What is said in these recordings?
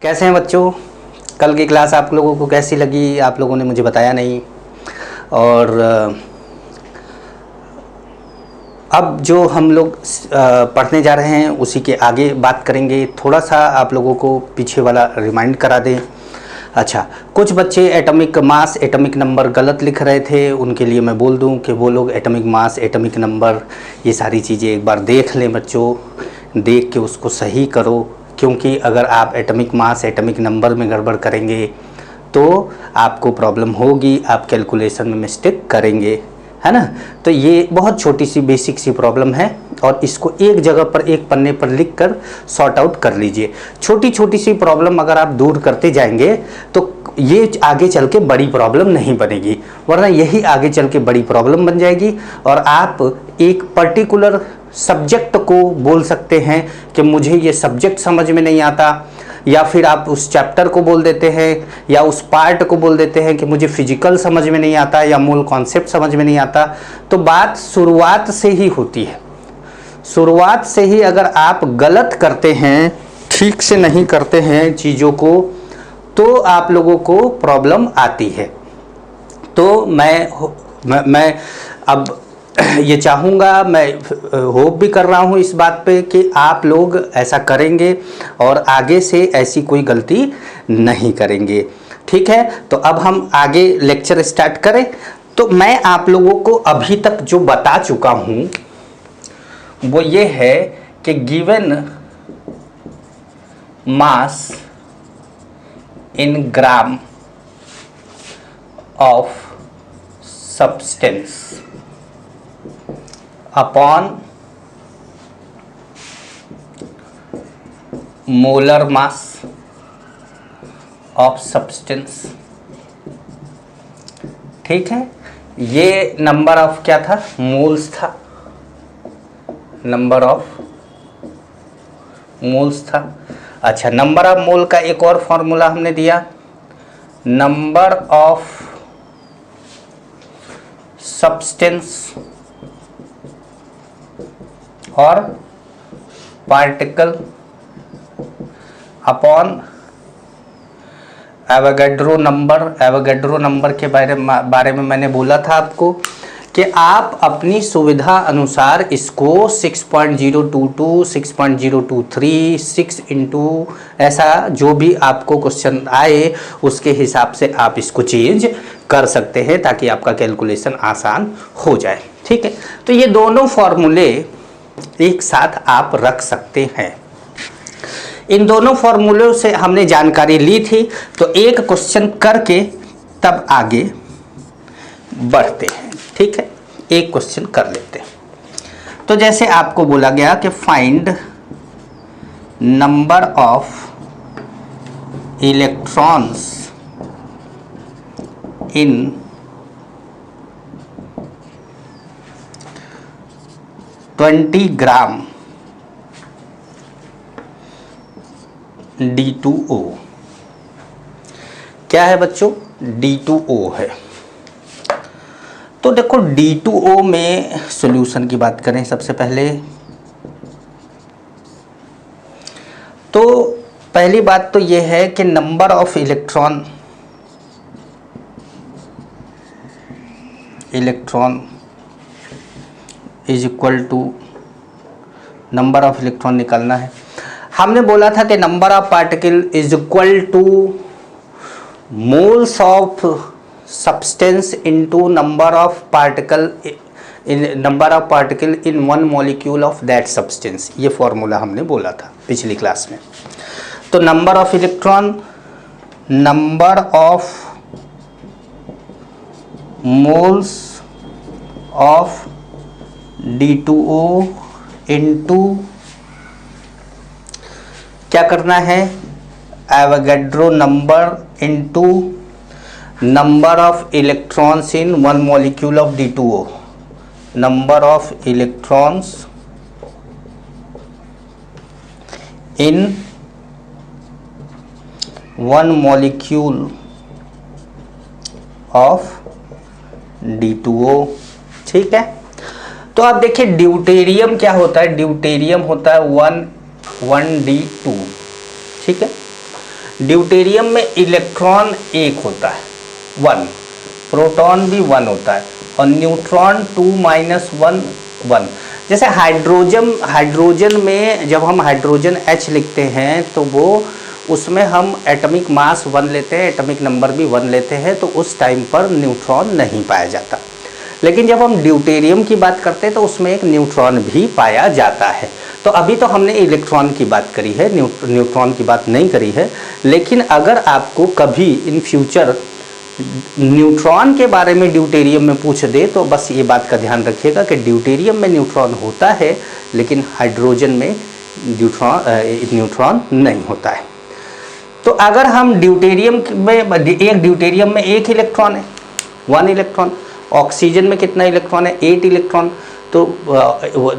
कैसे हैं बच्चों? कल की क्लास आप लोगों को कैसी लगी? आप लोगों ने मुझे बताया नहीं। और अब जो हम लोग पढ़ने जा रहे हैं उसी के आगे बात करेंगे। थोड़ा सा आप लोगों को पीछे वाला रिमाइंड करा दें। अच्छा, कुछ बच्चे एटॉमिक मास एटॉमिक नंबर गलत लिख रहे थे, उनके लिए मैं बोल दूं कि वो लोग एटॉमिक मास एटॉमिक नंबर ये सारी चीज़ें एक बार देख लें बच्चों, देख के उसको सही करो। क्योंकि अगर आप एटॉमिक मास एटॉमिक नंबर में गड़बड़ करेंगे तो आपको प्रॉब्लम होगी, आप कैलकुलेशन में मिस्टेक करेंगे, है ना। तो ये बहुत छोटी सी बेसिक सी प्रॉब्लम है और इसको एक जगह पर एक पन्ने पर लिख कर सॉर्ट आउट कर लीजिए। छोटी छोटी सी प्रॉब्लम अगर आप दूर करते जाएंगे तो ये आगे चल के बड़ी प्रॉब्लम नहीं बनेगी, वरना यही आगे चल के बड़ी प्रॉब्लम बन जाएगी। और आप एक पर्टिकुलर सब्जेक्ट को बोल सकते हैं कि मुझे ये सब्जेक्ट समझ में नहीं आता, या फिर आप उस चैप्टर को बोल देते हैं या उस पार्ट को बोल देते हैं कि मुझे फिजिकल समझ में नहीं आता या मूल कॉन्सेप्ट समझ में नहीं आता। तो बात शुरुआत से ही होती है। शुरुआत से ही अगर आप गलत करते हैं, ठीक से नहीं करते हैं चीज़ों को, तो आप लोगों को प्रॉब्लम आती है। तो मैं अब ये चाहूँगा, मैं होप भी कर रहा हूँ इस बात पे कि आप लोग ऐसा करेंगे और आगे से ऐसी कोई गलती नहीं करेंगे। ठीक है, तो अब हम आगे लेक्चर स्टार्ट करें। तो मैं आप लोगों को अभी तक जो बता चुका हूँ वो ये है कि given mass in gram of substance upon molar mass of substance. ठीक है, ये नंबर ऑफ क्या था? मोल्स था, नंबर ऑफ मोल्स था। अच्छा, नंबर ऑफ मोल का एक और फॉर्मूला हमने दिया, नंबर ऑफ सब्सटेंस और particle upon Avogadro number. Avogadro number के बारे में मैंने बोला था आपको कि आप अपनी सुविधा अनुसार इसको 6.022, 6.023, 6 इंटू ऐसा जो भी आपको क्वेश्चन आए उसके हिसाब से आप इसको चेंज कर सकते हैं ताकि आपका कैलकुलेशन आसान हो जाए। ठीक है, तो ये दोनों फॉर्मूले एक साथ आप रख सकते हैं। इन दोनों फॉर्मूलों से हमने जानकारी ली थी, तो एक क्वेश्चन करके तब आगे बढ़ते हैं। ठीक है, एक क्वेश्चन कर लेते हैं। तो जैसे आपको बोला गया कि find number of electrons in twenty gram D2O। क्या है बच्चों? D2O है। तो देखो D2O में सॉल्यूशन की बात करें सबसे पहले, तो पहली बात तो यह है कि number of electron is equal to number of electron निकालना है। हमने बोला था कि number of particle is equal to moles of substance into number of particle in one molecule of that substance. ये फॉर्मूला हमने बोला था पिछली क्लास में। तो number of electron, number of moles of D2O into क्या करना है? Avogadro number into number of electrons in one molecule of D2O। Number of electrons in one molecule of D2O। ठीक है, तो आप देखिए ड्यूटेरियम क्या होता है? ड्यूटेरियम होता है 1D2। ठीक है, ड्यूटेरियम में इलेक्ट्रॉन एक होता है 1, प्रोटॉन भी 1 होता है और न्यूट्रॉन 2 - 1 1। जैसे हाइड्रोजन में जब हम हाइड्रोजन H लिखते हैं तो वो उसमें हम एटॉमिक मास 1 लेते हैं, एटॉमिक नंबर भी 1 लेते हैं, तो उस टाइम पर न्यूट्रॉन नहीं पाया जाता। लेकिन जब हम ड्यूटेरियम की बात करते हैं तो उसमें एक न्यूट्रॉन भी पाया जाता है। तो अभी तो हमने इलेक्ट्रॉन की बात करी है, न्यूट्रॉन की बात नहीं करी है। लेकिन अगर आपको कभी इन फ्यूचर न्यूट्रॉन के बारे में ड्यूटेरियम में पूछ दे तो बस ये बात का ध्यान रखिएगा कि ड्यूटेरियम में न्यूट्रॉन होता है लेकिन हाइड्रोजन में न्यूट्रॉन नहीं होता है। तो अगर हम ड्यूटेरियम में एक इलेक्ट्रॉन है 1 इलेक्ट्रॉन, ऑक्सीजन में कितना इलेक्ट्रॉन है 8 इलेक्ट्रॉन, तो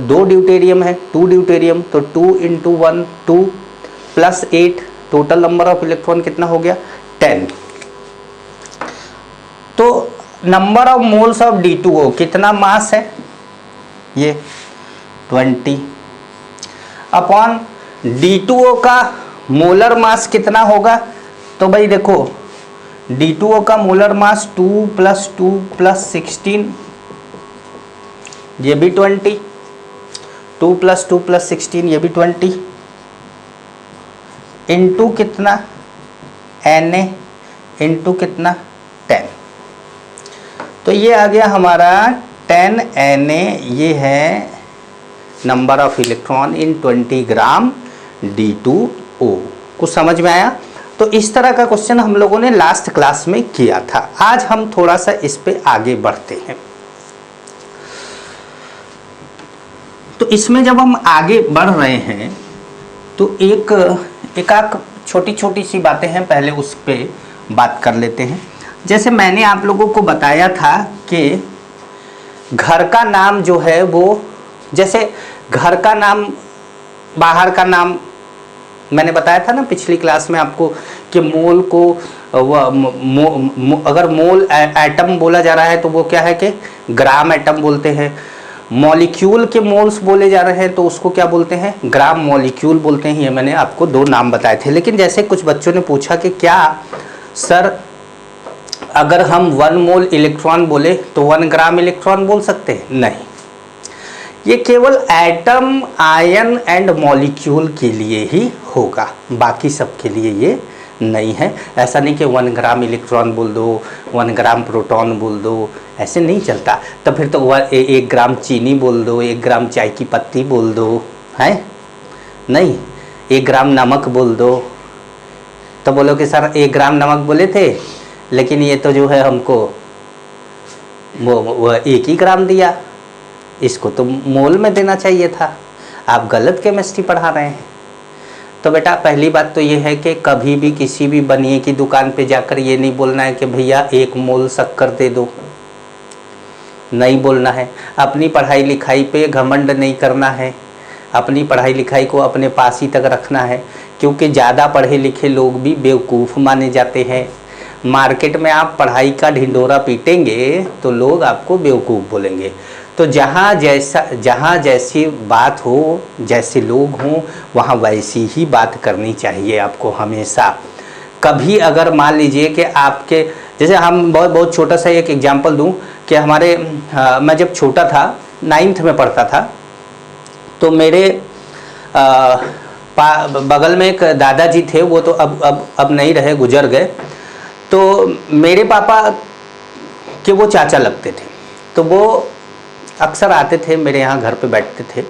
2 ड्यूटेरियम है 2 ड्यूटेरियम, तो 2 × 1 2 + 8 टोटल नंबर ऑफ इलेक्ट्रॉन कितना हो गया 10। तो number of moles of D2O कितना मास है ये 20 अपॉन D2O का मोलर मास कितना होगा। तो भाई देखो D2O का मोलर मास 2 + 2 + 16 ये भी 20, 2 + 2 + 16 ये भी 20 इंटू कितना Na इंटू कितना 10। तो ये आ गया हमारा 10 Na, ये है number of electron in 20 gram D2O। कुछ समझ में आया। तो इस तरह का क्वेश्चन हम लोगों ने लास्ट क्लास में किया था। आज हम थोड़ा सा इस पे आगे बढ़ते हैं। तो इसमें जब हम आगे बढ़ रहे हैं तो एक छोटी छोटी सी बातें हैं, पहले उस पे बात कर लेते हैं। जैसे मैंने आप लोगों को बताया था कि घर का नाम जो है वो, जैसे घर का नाम बाहर का नाम, मैंने बताया था ना पिछली क्लास में आपको कि मोल को अगर मोल एटम बोला जा रहा है तो वो क्या है कि ग्राम एटम बोलते हैं। मॉलिक्यूल के मोल्स बोले जा रहे हैं तो उसको क्या बोलते हैं ग्राम मॉलिक्यूल बोलते हैं। ये मैंने आपको 2 नाम बताए थे। लेकिन जैसे कुछ बच्चों ने पूछा कि क्या सर अगर हम 1 मोल इलेक्ट्रॉन बोले तो 1 ग्राम इलेक्ट्रॉन बोल सकते हैं? नहीं, ये केवल एटम, आयन एंड मॉलिक्यूल के लिए ही होगा, बाकी सब के लिए ये नहीं है। ऐसा नहीं कि 1 ग्राम इलेक्ट्रॉन बोल दो, 1 ग्राम प्रोटॉन बोल दो, ऐसे नहीं चलता। तो फिर तो 1 ग्राम चीनी बोल दो, 1 ग्राम चाय की पत्ती बोल दो, है नहीं, 1 ग्राम नमक बोल दो। तो बोलो कि सर 1 ग्राम नमक बोले थे लेकिन ये तो जो है हमको वो 1 ही ग्राम दिया, इसको तो मोल में देना चाहिए था। आप गलत केमिस्ट्री पढ़ा रहे हैं। तो बेटा पहली बात तो ये है कि कभी भी किसी भी बनिए की दुकान पे जाकर ये नहीं बोलना है कि भैया 1 मोल शक्कर दे दो, नहीं बोलना है। अपनी पढ़ाई लिखाई पे घमंड नहीं करना है, अपनी पढ़ाई लिखाई को अपने पास ही तक रखना है, क्योंकि ज़्यादा पढ़े लिखे लोग भी बेवकूफ़ माने जाते हैं। मार्केट में आप पढ़ाई का ढिंडोरा पीटेंगे तो लोग आपको बेवकूफ़ बोलेंगे। तो जहाँ जैसी बात हो, जैसे लोग हों, वहाँ वैसी ही बात करनी चाहिए आपको हमेशा। कभी अगर मान लीजिए कि आपके, जैसे हम बहुत छोटा सा एक एग्जांपल दूं कि हमारे मैं जब छोटा था 9th में पढ़ता था तो मेरे बगल में एक दादाजी थे, वो तो अब नहीं रहे, गुजर गए। तो मेरे पापा के वो चाचा लगते थे, तो वो अक्सर आते थे मेरे यहाँ, घर पे बैठते थे।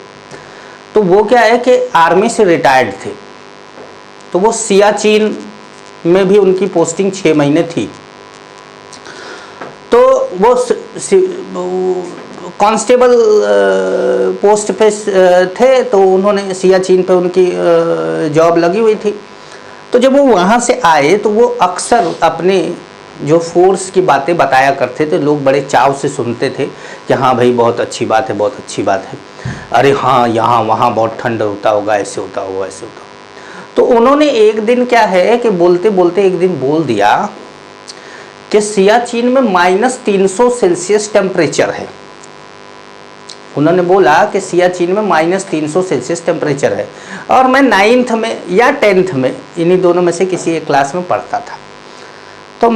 तो वो क्या है कि आर्मी से रिटायर्ड थे, तो वो सियाचिन में भी उनकी पोस्टिंग 6 महीने थी। तो वो कांस्टेबल पोस्ट पे थे, तो उन्होंने सियाचिन पे उनकी जॉब लगी हुई थी। तो जब वो वहाँ से आए तो वो अक्सर अपने जो फोर्स की बातें बताया करते थे, लोग बड़े चाव से सुनते थे कि हाँ भाई बहुत अच्छी बात है, बहुत अच्छी बात है, अरे हाँ यहाँ वहाँ बहुत ठंड होता होगा, ऐसे होता होगा, ऐसे होता होगा। तो उन्होंने एक दिन क्या है कि बोलते बोलते एक दिन बोल दिया कि सियाचिन में -300 सेल्सियस टेम्परेचर है। उन्होंने बोला कि सियाचिन में -300 सेल्सियस टेम्परेचर है, और मैं 9th में या 10th में, इन्हीं दोनों में से किसी एक क्लास में पढ़ता था। तो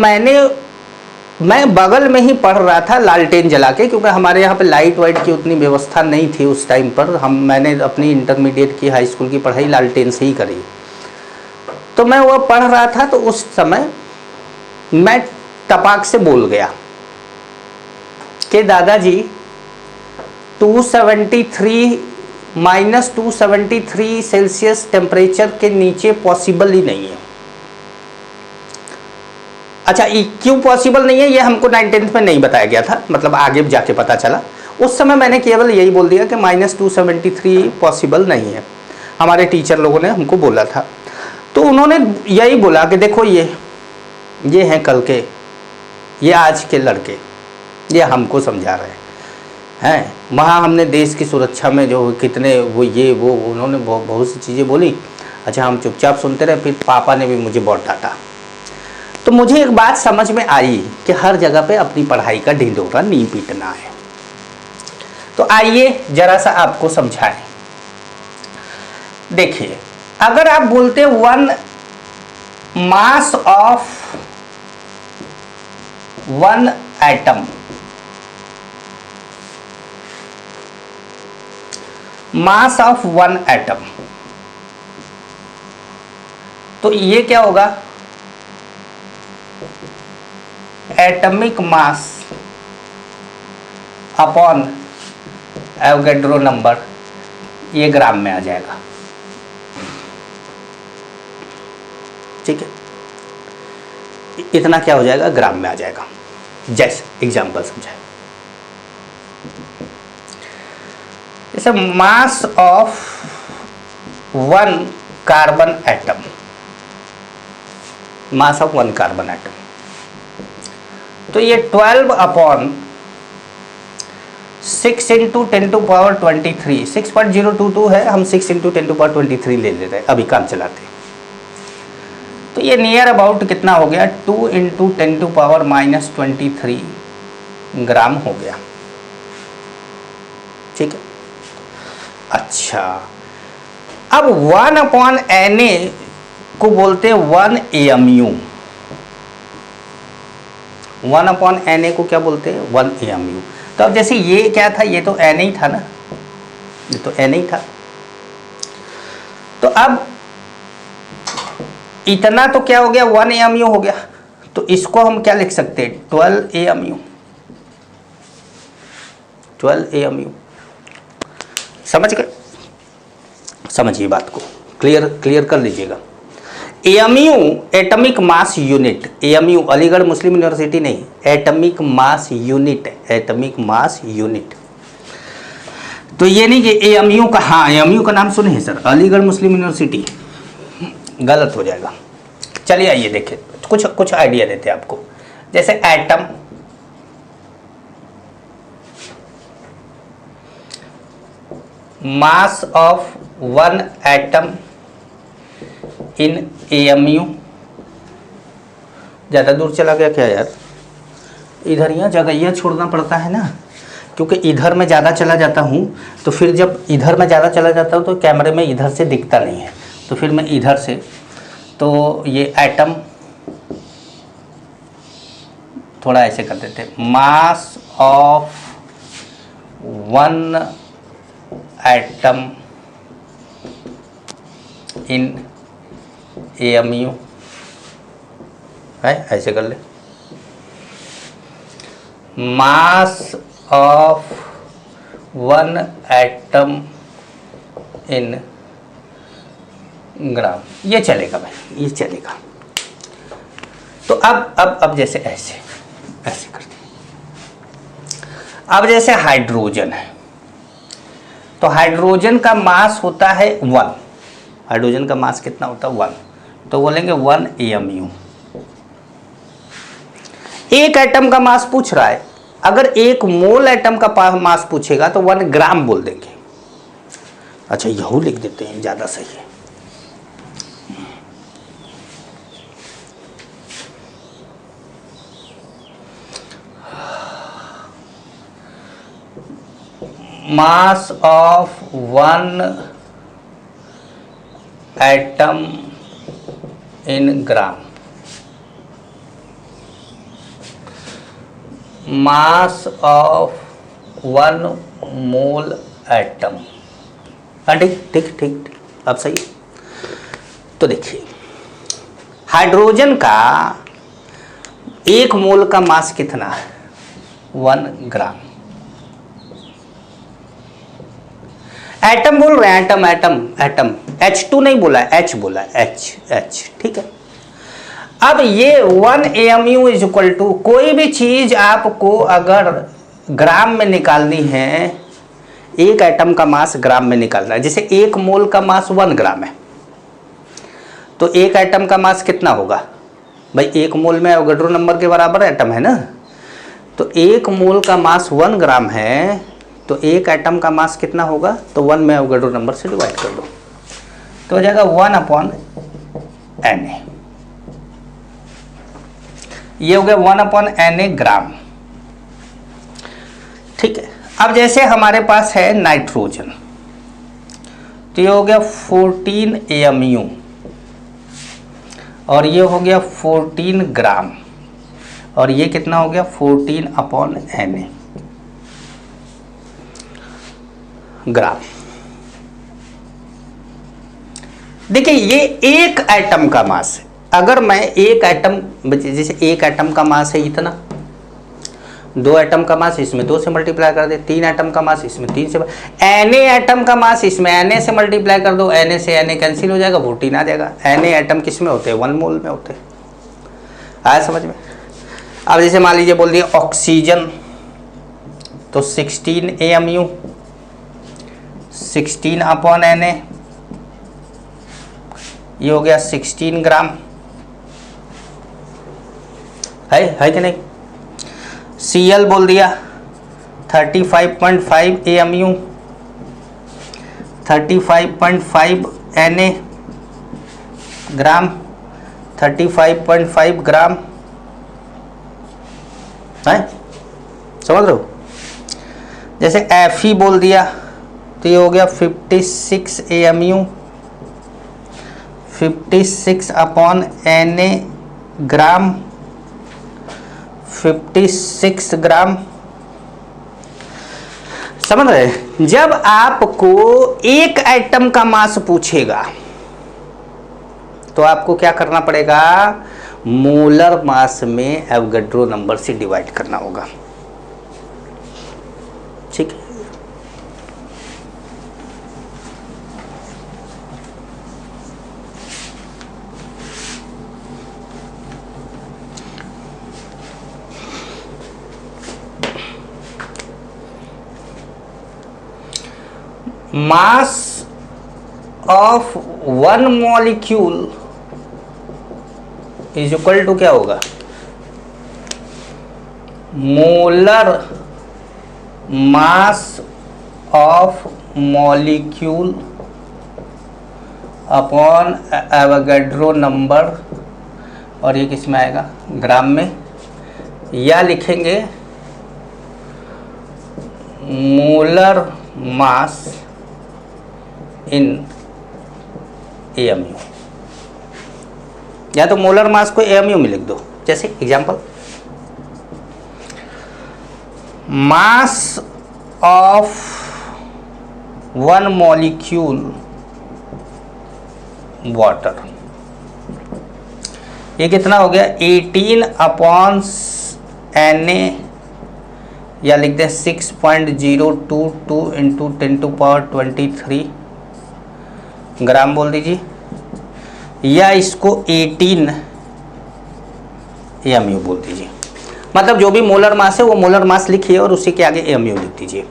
मैं बगल में ही पढ़ रहा था लालटेन जला के, क्योंकि हमारे यहाँ पे लाइट वाइट की उतनी व्यवस्था नहीं थी उस टाइम पर। मैंने अपनी इंटरमीडिएट की, हाई स्कूल की पढ़ाई लालटेन से ही करी। तो मैं वो पढ़ रहा था, तो उस समय मैं टपाक से बोल गया कि दादाजी 273 -273 सेल्सियस टेम्परेचर के नीचे पॉसिबल ही नहीं है। अच्छा, क्यों पॉसिबल नहीं है ये हमको 9th में नहीं बताया गया था, मतलब आगे जाके पता चला। उस समय मैंने केवल यही बोल दिया कि -273 पॉसिबल नहीं है, हमारे टीचर लोगों ने हमको बोला था। तो उन्होंने यही बोला कि देखो ये हैं कल के, ये आज के लड़के, ये हमको समझा रहे हैं। वहाँ हमने देश की सुरक्षा में जो कितने वो उन्होंने बहुत सी चीज़ें बोली। अच्छा, हम चुपचाप सुनते रहे। फिर पापा ने भी मुझे बहुत डांटा। तो मुझे एक बात समझ में आई कि हर जगह पे अपनी पढ़ाई का ढिंढोरा नहीं पीटना है। तो आइए जरा सा आपको समझाएं। देखिए, अगर आप बोलते 1 मास of 1 atom, mass of 1 atom, तो ये क्या होगा? Atomic mass upon Avogadro number, ये ग्राम में आ जाएगा। ठीक है, इतना क्या हो जाएगा? ग्राम में आ जाएगा। जैसे एग्जांपल समझाए, जैसे मास of 1 carbon atom, mass of 1 carbon atom, तो ये 12 अपॉन 6 × 10⁻23, 6.022 है, हम 6 × 10⁻23 ले लेते हैं, अभी काम चलाते हैं। तो ये नियर अबाउट कितना हो गया? 2 × 10⁻23 ग्राम हो गया। ठीक है। अच्छा, अब 1/Na को बोलते हैं 1 AMU। 1/Na को क्या बोलते हैं? 1 AMU। तो अब जैसे ये क्या था? ये तो Na ही था ना, ये तो Na ही था। तो अब इतना तो क्या हो गया? 1 AMU हो गया। तो इसको हम क्या लिख सकते हैं? 12 AMU। 12 AMU। समझ गए? समझिए बात को, क्लियर कर लीजिएगा। AMU atomic mass unit, AMU Aligarh Muslim University नहीं, atomic mass unit, atomic mass unit. तो ये नहीं कि AMU का, हाँ AMU का नाम सुने हैं सर, अलीगढ़ मुस्लिम यूनिवर्सिटी, गलत हो जाएगा। चलिए आइए देखें, कुछ आइडिया देते हैं आपको। जैसे atom, mass of 1 atom in AMU, ज़्यादा दूर चला गया क्या यार? इधर यहाँ जगह छोड़ना पड़ता है ना, क्योंकि इधर मैं ज़्यादा चला जाता हूँ, तो फिर जब इधर मैं ज़्यादा चला जाता हूँ तो कैमरे में इधर से दिखता नहीं है, तो फिर मैं इधर से, तो ये एटम थोड़ा ऐसे कर देते हैं, मास ऑफ 1 एटम इन AMU है, ऐसे कर ले। मास ऑफ 1 एटम इन ग्राम, ये चलेगा भाई, ये चलेगा। तो अब जैसे ऐसे करते हैं। अब जैसे हाइड्रोजन है, तो हाइड्रोजन का मास होता है 1, हाइड्रोजन का मास कितना होता है? 1, तो बोलेंगे 1 AMU। एक एटम का मास पूछ रहा है, अगर 1 मोल एटम का मास पूछेगा तो 1 ग्राम बोल देंगे। अच्छा, यहू लिख देते हैं, ज़्यादा सही है। Mass of one atom in gram, mass of one mole atom. ठीक ठीक ठीक, अब सही। तो देखिए हाइड्रोजन का 1 मोल का मास कितना है? 1 ग्राम। एटम बोल रहे हैं, एटम एटम एटम, H2 नहीं बोला, H बोला, H। ठीक है। अब ये 1 AMU इज इक्वल टू, कोई भी चीज आपको अगर ग्राम में निकालनी है, एक एटम का मास ग्राम में निकालना है। जैसे 1 मोल का मास 1 ग्राम है, तो एक एटम का मास कितना होगा भाई? 1 मोल में एवोगाड्रो नंबर के बराबर एटम है ना, तो 1 मोल का मास 1 ग्राम है, तो एक एटम का मास कितना होगा? तो 1 में एवोगाड्रो नंबर से डिवाइड कर दो, तो हो जाएगा 1/Na। ये हो गया 1/Na ग्राम। ठीक है। अब जैसे हमारे पास है नाइट्रोजन, तो ये हो गया 14 AMU और ये हो गया 14 ग्राम, और ये कितना हो गया? 14/Na ग्राम। देखिए ये एक एटम का मास है। अगर मैं एक एटम, जैसे एक एटम का मास है इतना, 2 एटम का मास इसमें 2 से मल्टीप्लाई कर दे, 3 एटम का मास इसमें 3 से, Na एटम का मास इसमें Na से मल्टीप्लाई कर दो, Na से Na कैंसिल हो जाएगा, 14 आ जाएगा। Na एटम किस में होते हैं? 1 मोल में होते हैं। आया समझ में? अब जैसे मान लीजिए बोल दिया ऑक्सीजन, तो 16 AMU, 16/Na, ये हो गया 16 ग्राम। है कि नहीं? Cl बोल दिया 35.5 AMU, 35.5 Na ग्राम, 35.5 ग्राम। है समझ रहे हो? जैसे Fe बोल दिया, तो ये हो गया 56 AMU, 56/Na ग्राम, 56 ग्राम। समझ रहे? जब आपको एक एटम का मास पूछेगा तो आपको क्या करना पड़ेगा? मोलर मास में एवोगाड्रो नंबर से डिवाइड करना होगा। ठीक है। Mass of 1 molecule is equal to क्या होगा? Molar mass of molecule upon Avogadro number, और ये किस में आएगा? ग्राम में। या लिखेंगे मोलर मास इन AMU, या तो मोलर मास को AMU में लिख दो। जैसे example, mass of 1 molecule water, ये कितना हो गया? 18/Na, या लिख दें 6.022 इंटू 10⁻23 ग्राम बोल दीजिए, या इसको 18 AMU बोल दीजिए। मतलब जो भी मोलर मास है वो मोलर मास लिखिए और उसी के आगे AMU लिख दीजिए।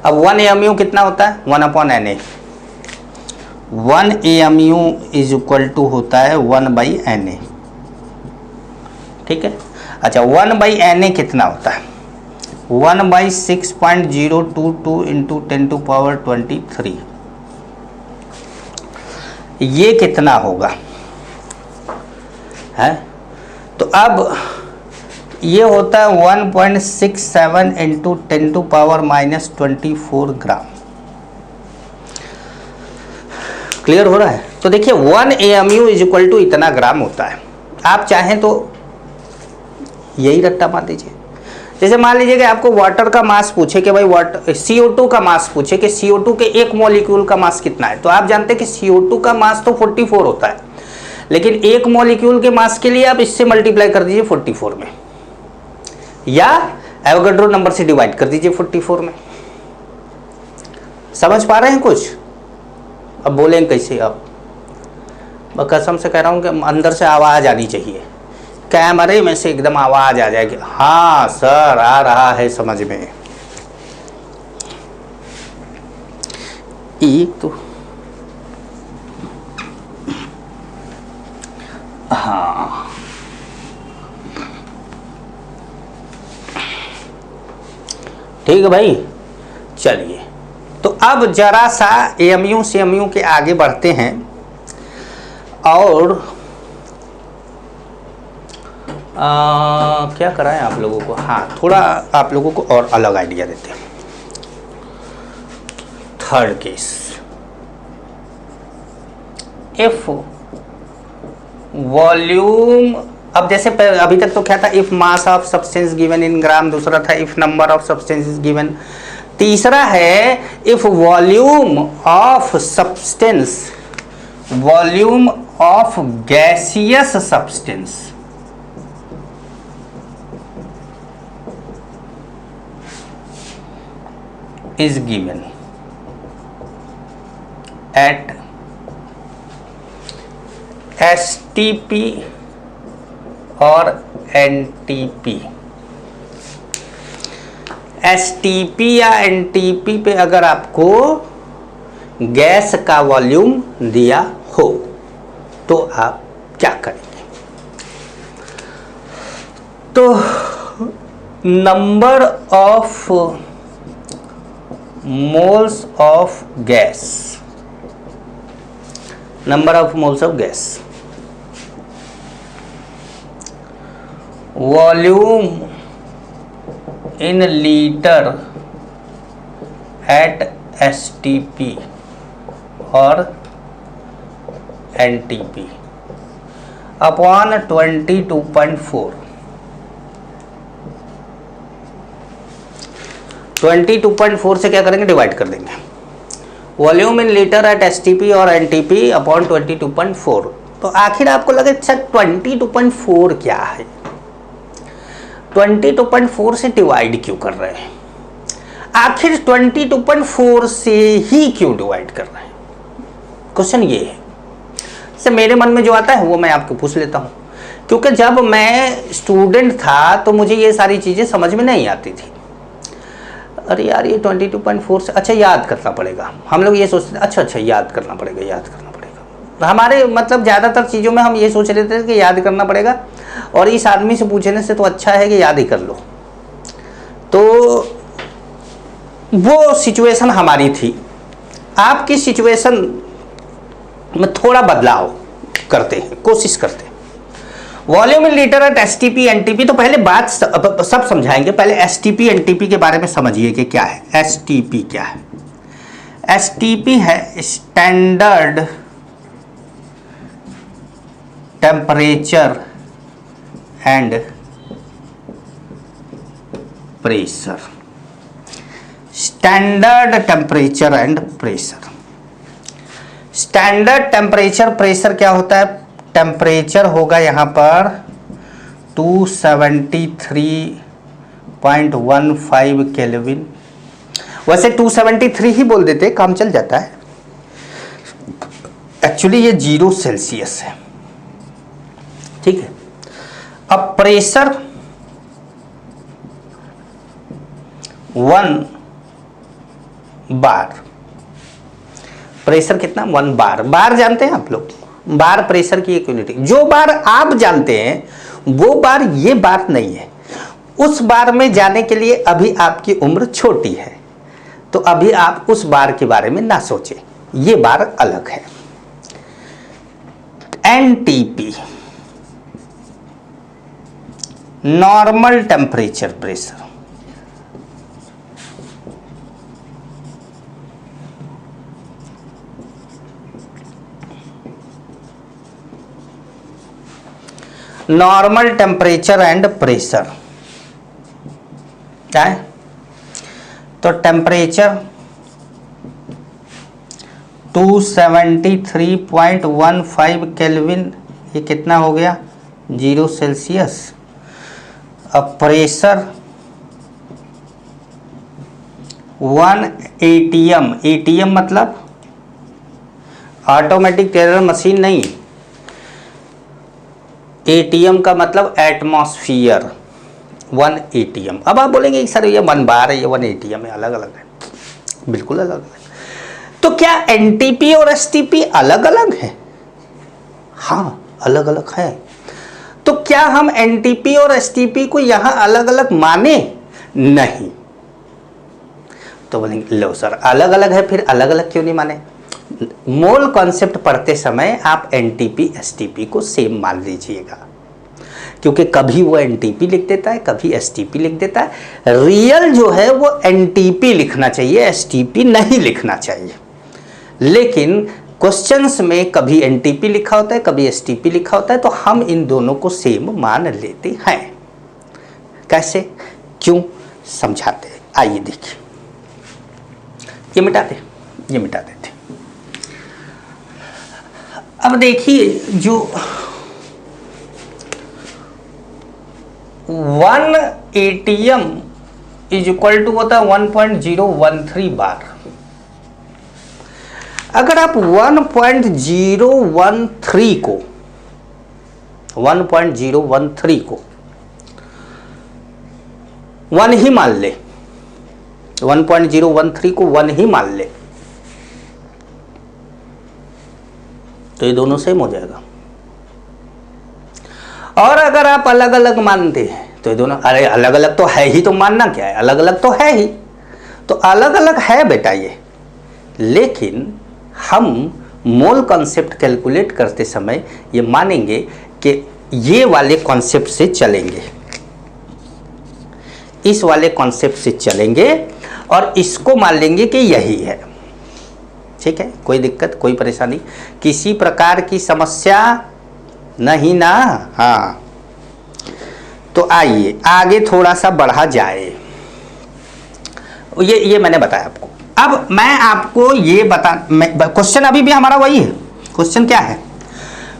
अब 1 AMU कितना होता है? 1/Na। 1 AMU is equal to होता है 1/Na। ठीक है। अच्छा 1/Na कितना होता है? 1/6.022 इंटू 10⁻23, ये कितना होगा? है तो अब ये होता है 1.67 इंटू 10⁻⁻24 ग्राम। क्लियर हो रहा है? तो देखिए 1 AMU इज इक्वल टू इतना ग्राम होता है। आप चाहें तो यही रट्टा मार दीजिए। जैसे मान लीजिए कि आपको वाटर का मास पूछे कि भाई वाटर CO2 का मास पूछे कि CO2 के एक मॉलिक्यूल का मास कितना है, तो आप जानते हैं कि CO2 का मास तो 44 होता है, लेकिन एक मॉलिक्यूल के मास के लिए आप इससे मल्टीप्लाई कर दीजिए 44 में, या एवोगाड्रो नंबर से डिवाइड कर दीजिए 44 में। समझ पा रहे हैं कुछ? अब बोलेंगे कैसे? अब मैं कसम से कह रहा हूं कि अंदर से आवाज आनी चाहिए, कैमरे में से एकदम आवाज आ जाएगी, हाँ सर आ रहा है समझ में। एक तो हाँ, ठीक है भाई, चलिए तो अब जरा सा AMU से MU के आगे बढ़ते हैं और क्या कराएं आप लोगों को? हाँ, थोड़ा आप लोगों को और अलग आइडिया देते हैं। थर्ड केस, इफ वॉल्यूम, अब जैसे अभी तक तो क्या था, if mass of substance given in gram, दूसरा था if number of substances given, तीसरा है if volume of substance, volume of gaseous substance is given at STP और NTP। STP या NTP पे अगर आपको गैस का वॉल्यूम दिया हो तो आप क्या करेंगे? तो number of moles of gas, number of moles of gas, volume in liter at STP और NTP upon 22.4। 22.4 से क्या करेंगे? डिवाइड कर देंगे। Volume in litre at STP और NTP अपॉन 22.4। तो आखिर आपको लगे अच्छा 22.4 क्या है, 22.4 से डिवाइड क्यों कर रहे हैं, आखिर 22.4 से ही क्यों डिवाइड कर रहे हैं? क्वेश्चन ये है। से मेरे मन में जो आता है वो मैं आपको पूछ लेता हूँ, क्योंकि जब मैं स्टूडेंट था तो मुझे ये सारी चीज़ें समझ में नहीं आती थी। अरे यार ये 22.4 से अच्छा याद करना पड़ेगा, हम लोग ये सोचते थे अच्छा याद करना पड़ेगा। हमारे मतलब ज़्यादातर चीज़ों में हम ये सोच रहे थे कि याद करना पड़ेगा, और इस आदमी से पूछने से तो अच्छा है कि याद ही कर लो। तो वो सिचुएशन हमारी थी। आपकी सिचुएशन में थोड़ा बदलाव करते हैं, कोशिश करते हैं। Volume in litre at STP NTP, तो पहले बात सब समझाएंगे। पहले STP NTP के बारे में समझिए कि क्या है। STP क्या है? STP है standard temperature and pressure. Standard temperature and pressure. Standard temperature pressure क्या होता है? टेम्परेचर होगा यहाँ पर 273.15 केल्विन। वैसे 273 ही बोल देते, काम चल जाता है। एक्चुअली ये 0 सेल्सियस है, ठीक है। अब प्रेशर 1 बार, प्रेशर कितना? 1 बार। बार जानते हैं आप लोग? बार प्रेशर की एक यूनिट। जो बार आप जानते हैं वो बार ये बार नहीं है। उस बार में जाने के लिए अभी आपकी उम्र छोटी है, तो अभी आप उस बार के बारे में ना सोचें, ये बार अलग है। NTP normal temperature pressure. Normal temperature and pressure क्या है? तो टेम्परेचर 273.15 केल्विन, ये कितना हो गया 0 सेल्सियस। अब प्रेशर 1 एटीएम, एटीएम मतलब ऑटोमेटिक टेलर मशीन नहीं, एटीएम का मतलब एटमॉस्फियर, 1 एटीएम। अब आप बोलेंगे सर ये 1 बार है, ये 1 एटीएम है, अलग अलग है। बिल्कुल अलग अलग। तो क्या एनटीपी और एसटीपी अलग अलग है? हाँ अलग अलग है। तो क्या हम एनटीपी और एसटीपी को यहां अलग अलग माने? नहीं। तो बोलेंगे लो सर अलग अलग है, फिर अलग अलग क्यों नहीं माने? मोल कॉन्सेप्ट पढ़ते समय आप एनटीपी एसटीपी को सेम मान लीजिएगा, क्योंकि कभी वो एनटीपी लिख देता है, कभी एसटीपी लिख देता है। रियल जो है वो एनटीपी लिखना चाहिए, एसटीपी नहीं लिखना चाहिए। लेकिन क्वेश्चंस में कभी एनटीपी लिखा होता है, कभी एसटीपी लिखा होता है, तो हम इन दोनों को सेम मान लेते हैं। कैसे, क्यों, समझाते हैं। आइए देखिए, ये मिटा दे, ये मिटा देते। अब देखिए जो 1 एटीएम इज इक्वल टू होता है 1.013 बार। अगर आप 1.013 को 1 ही मान ले, 1.013 को 1 ही मान ले, तो ये दोनों सेम हो जाएगा। और अगर आप अलग अलग मानते हैं तो ये दोनों, अरे अलग अलग तो है ही, तो मानना क्या है, अलग अलग तो है ही। तो अलग अलग है बेटा ये, लेकिन हम मोल कॉन्सेप्ट कैलकुलेट करते समय ये मानेंगे कि ये वाले कॉन्सेप्ट से चलेंगे, इस वाले कॉन्सेप्ट से चलेंगे और इसको मान लेंगे कि यही है। ठीक है, कोई दिक्कत, कोई परेशानी, किसी प्रकार की समस्या नहीं ना? हाँ, तो आइए आगे थोड़ा सा बढ़ा जाए। ये मैंने बताया आपको। अब मैं आपको ये बता, क्वेश्चन अभी भी हमारा वही है। क्वेश्चन क्या है?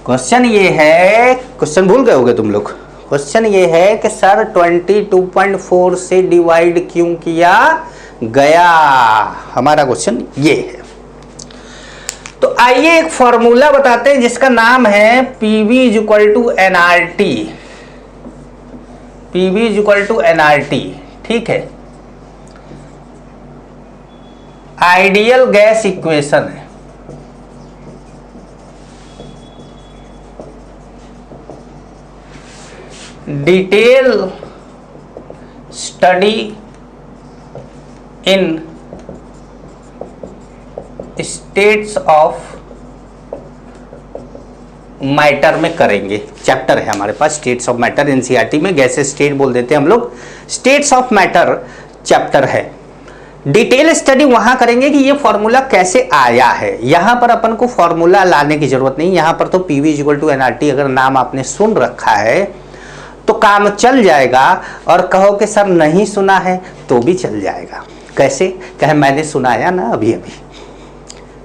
क्वेश्चन ये है, क्वेश्चन भूल गए होगे तुम लोग। क्वेश्चन ये है कि सर 22.4 से डिवाइड क्यों किया गया? हमारा क्वेश्चन ये है। तो आइए एक फॉर्मूला बताते हैं जिसका नाम है PV is equal to NRT। PV is equal to NRT, ठीक है, आइडियल गैस इक्वेशन है। Detail study in states of matter में करेंगे। चैप्टर है हमारे पास स्टेट्स ऑफ मैटर, एनसीईआरटी में गैस स्टेट बोल देते हैं हम लोग, स्टेट्स ऑफ मैटर चैप्टर है। डिटेल स्टडी वहां करेंगे कि ये फॉर्मूला कैसे आया है। यहां पर अपन को फॉर्मूला लाने की जरूरत नहीं, यहां पर तो PV is equal to NRT अगर नाम आपने सुन रखा है तो काम चल जाएगा, और कहो कि सर नहीं सुना है तो भी चल जाएगा। कैसे? कहे मैंने सुनाया ना,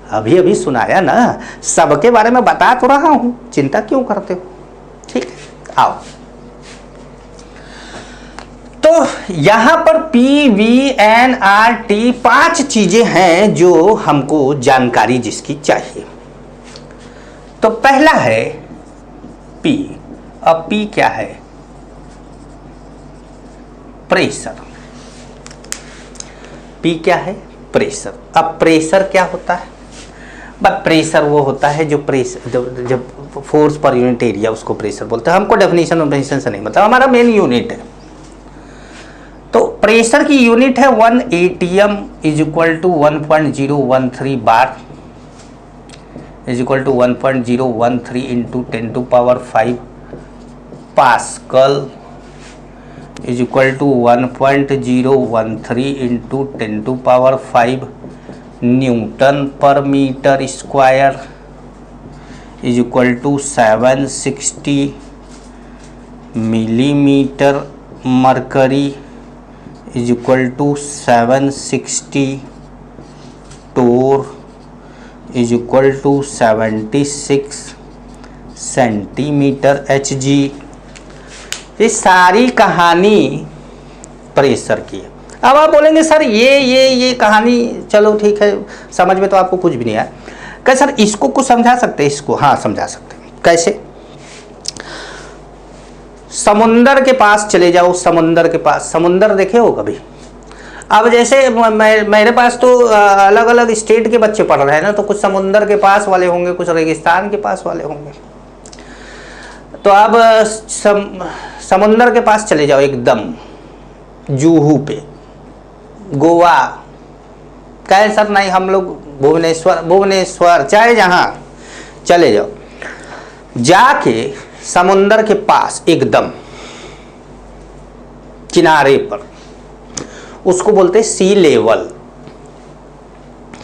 अभी अभी सुनाया ना, सबके बारे में बता तो रहा हूं, चिंता क्यों करते हो? ठीक है, आओ। तो यहां पर PVNRT 5 चीजें हैं जो हमको जानकारी जिसकी चाहिए। तो पहला है P। अब P क्या है? प्रेशर। P क्या है? प्रेशर। अब प्रेशर क्या होता है? बस प्रेशर वो होता है जो प्रेशर, जब फोर्स पर यूनिट एरिया, उसको प्रेशर बोलते हैं। हमको डेफिनेशन से नहीं मतलब, हमारा मेन यूनिट है। तो प्रेशर की यूनिट है 1 ATM is equal to 1.013 bar is equal to 1.013 into 10 to power 5 pascal is equal to 1.013 into 10⁵ newton per metre square is equal to 760 millimetre mercury is equal to 760 torr is equal to 76 centimetre Hg। ये सारी कहानी pressure की है। अब आप बोलेंगे sir ये कहानी चलो ठीक है, समझ में तो आपको कुछ भी नहीं आया। क्या सर इसको कुछ समझा सकते हैं? इसको हाँ समझा सकते हैं। कैसे? समुंदर के पास चले जाओ, समुंदर के पास, समुंदर देखे हो कभी? अब जैसे मेरे पास तो अलग अलग स्टेट के बच्चे पढ़ रहे हैं ना, तो कुछ समुंदर के पास वाले होंगे, कुछ रेगिस्तान के पास वाले होंगे। तो अब समुंदर के पास चले जाओ, एकदम जुहू पे, गोवा। कहे सर नहीं हम लोग भुवनेश्वर चाहे जहाँ चले जाओ, जाके समुंदर के पास एकदम किनारे पर, उसको बोलते सी लेवल।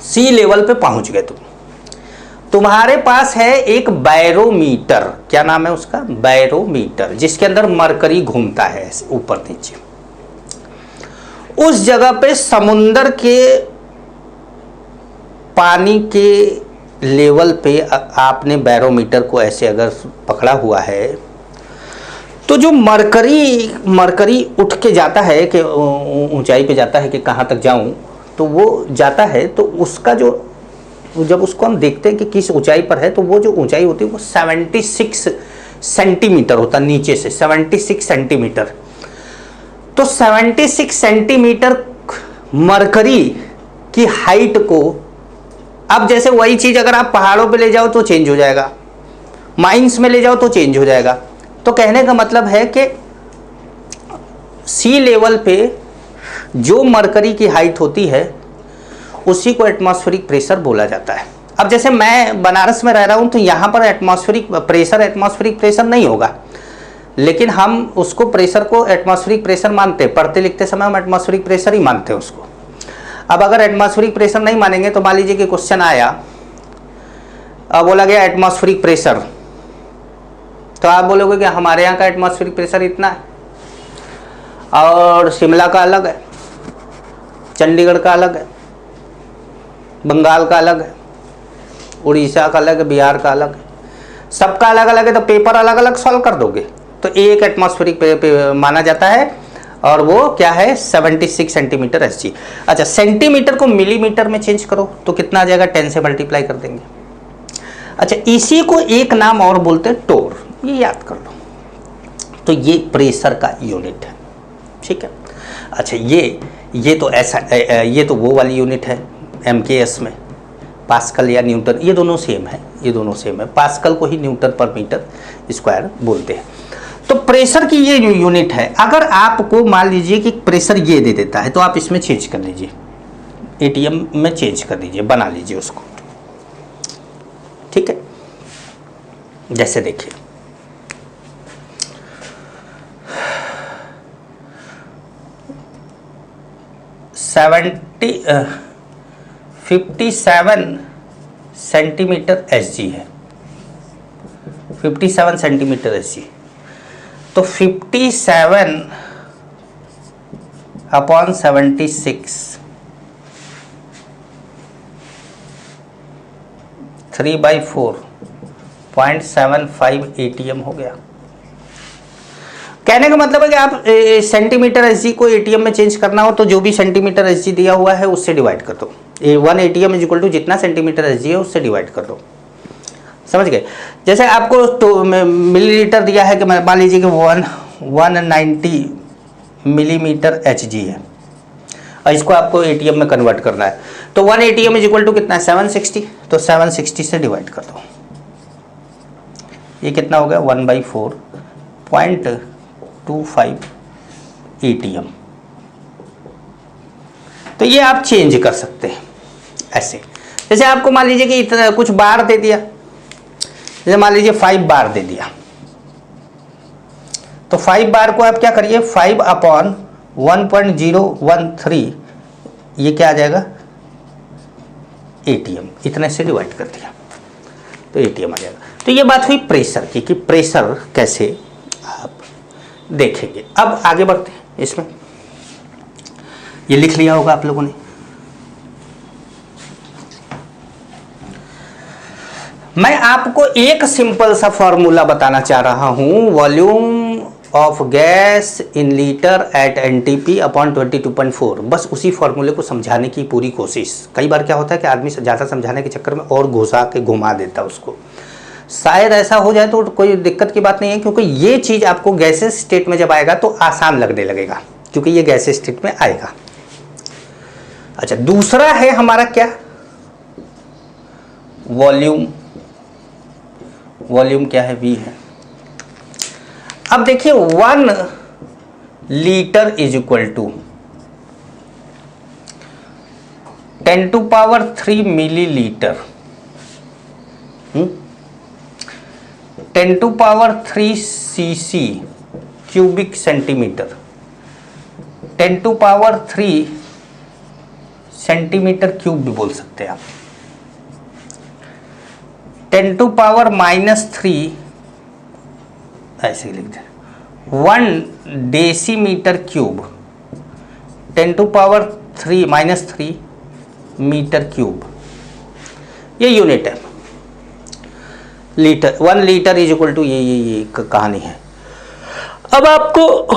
सी लेवल पे पहुंच गए तुम्हारे पास है एक बैरोमीटर। क्या नाम है उसका? बैरोमीटर, जिसके अंदर मरकरी घूमता है ऊपर नीचे। उस जगह पे समुंदर के पानी के लेवल पे आपने बैरोमीटर को ऐसे अगर पकड़ा हुआ है, तो जो मरकरी उठ के जाता है कि ऊंचाई पे जाता है कि कहाँ तक जाऊं, तो वो जाता है। तो उसका जो, जब उसको हम देखते हैं कि किस ऊंचाई पर है, तो वो जो ऊंचाई होती है वो 76 सेंटीमीटर होता है, नीचे से 76 सेंटीमीटर। तो 76 सेंटीमीटर मरकरी की हाइट को, अब जैसे वही चीज अगर आप पहाड़ों पे ले जाओ तो चेंज हो जाएगा, माइंस में ले जाओ तो चेंज हो जाएगा। तो कहने का मतलब है कि सी लेवल पे जो मरकरी की हाइट होती है उसी को एटमॉस्फेरिक प्रेशर बोला जाता है। अब जैसे मैं बनारस में रह रहा हूं, तो यहाँ पर एटमॉस्फेरिक प्रेशर नहीं होगा, लेकिन हम उसको प्रेशर को एटमॉस्फेरिक प्रेशर मानते हैं। पढ़ते लिखते समय हम एटमॉस्फेरिक प्रेशर ही मानते हैं उसको। अब अगर एटमॉस्फेरिक प्रेशर नहीं मानेंगे तो मान लीजिए कि क्वेश्चन आया, बोला गया एटमॉस्फेरिक प्रेशर, तो आप बोलोगे कि हमारे यहाँ का एटमॉस्फेरिक प्रेशर इतना है और शिमला का अलग है, चंडीगढ़ का अलग है, बंगाल का अलग है, उड़ीसा का अलग है, बिहार का अलग है, सबका अलग अलग है। तो पेपर अलग अलग सॉल्व कर दोगे तो एक एटमॉस्फेरिक माना जाता है, और वो क्या है? 76 सेंटीमीटर Hg। अच्छा, सेंटीमीटर को मिलीमीटर में चेंज करो तो कितना आ जाएगा? 10 से मल्टीप्लाई कर देंगे। अच्छा, इसी को एक नाम और बोलते हैं टोर, ये याद कर लो। तो ये प्रेशर का यूनिट है, ठीक है। अच्छा, ये तो ऐसा, ये तो वो वाली यूनिट है MKS में, पास्कल या न्यूटन, ये दोनों सेम है, ये दोनों सेम है। पास्कल को ही न्यूटन पर मीटर स्क्वायर बोलते हैं। तो प्रेशर की ये यूनिट है। अगर आपको मान लीजिए कि प्रेशर ये दे देता है, तो आप इसमें चेंज कर लीजिए, ATM में चेंज कर लीजिए, बना लीजिए उसको, ठीक है। जैसे देखिए, सेवेंटी 57 सेंटीमीटर Hg है, 57 सेंटीमीटर Hg। तो 57/76 3/4.75 ATM हो गया। कहने का मतलब है कि आप सेंटीमीटर Hg को ATM में चेंज करना हो तो जो भी सेंटीमीटर Hg दिया हुआ है उससे डिवाइड कर दो। 1 ATM इज इक्वल टू जितना सेंटीमीटर Hg है उससे डिवाइड कर दो, समझ गए। जैसे आपको तो मिलीलीटर दिया है कि मान लीजिए कि 190 मिलीमीटर Hg है, और इसको आपको ATM में कन्वर्ट करना है, तो 1 ATM इज इक्वल टू कितना है? 760। तो 760 से डिवाइड कर दो, ये कितना हो गया? 1/4.25 ATM। तो ये आप चेंज कर सकते हैं ऐसे। जैसे आपको मान लीजिए कि इतना कुछ बार दे दिया, जैसे मान लीजिए 5 बार दे दिया, तो 5 बार को आप क्या करिए, 5/1013, ये क्या आ जाएगा, एटीएम, इतने से डिवाइड कर दिया तो एटीएम आ जाएगा। तो ये बात हुई प्रेशर की कि प्रेशर कैसे आप देखेंगे। अब आगे बढ़ते हैं, इसमें ये लिख लिया होगा आप लोगों ने। मैं आपको एक सिंपल सा फॉर्मूला बताना चाह रहा हूं, volume of gas in litre at NTP upon 22.4। बस उसी फॉर्मूले को समझाने की पूरी कोशिश। कई बार क्या होता है कि आदमी ज़्यादा समझाने के चक्कर में और घुमा देता है उसको। शायद ऐसा हो जाए तो कोई दिक्कत की बात नहीं है, क्योंकि ये चीज़ आपको गैसेस स्टेट में जब आएगा तो आसान लगने लगेगा, क्योंकि ये गैसेस स्टेट में आएगा। अच्छा, दूसरा है हमारा क्या, वॉल्यूम। वॉल्यूम क्या है, V है। अब देखिए 1 litre is equal to 10⁻³ millilitre, 10⁻³ cc cubic centimetre, 10⁻³ centimetre cube भी बोल सकते हैं आप, 10⁻³ ऐसे लिख दें, 1 डेसीमीटर क्यूब, 10⁻³ मीटर क्यूब, ये यूनिट है। Litre, 1 litre is equal to ये कहानी है। अब आपको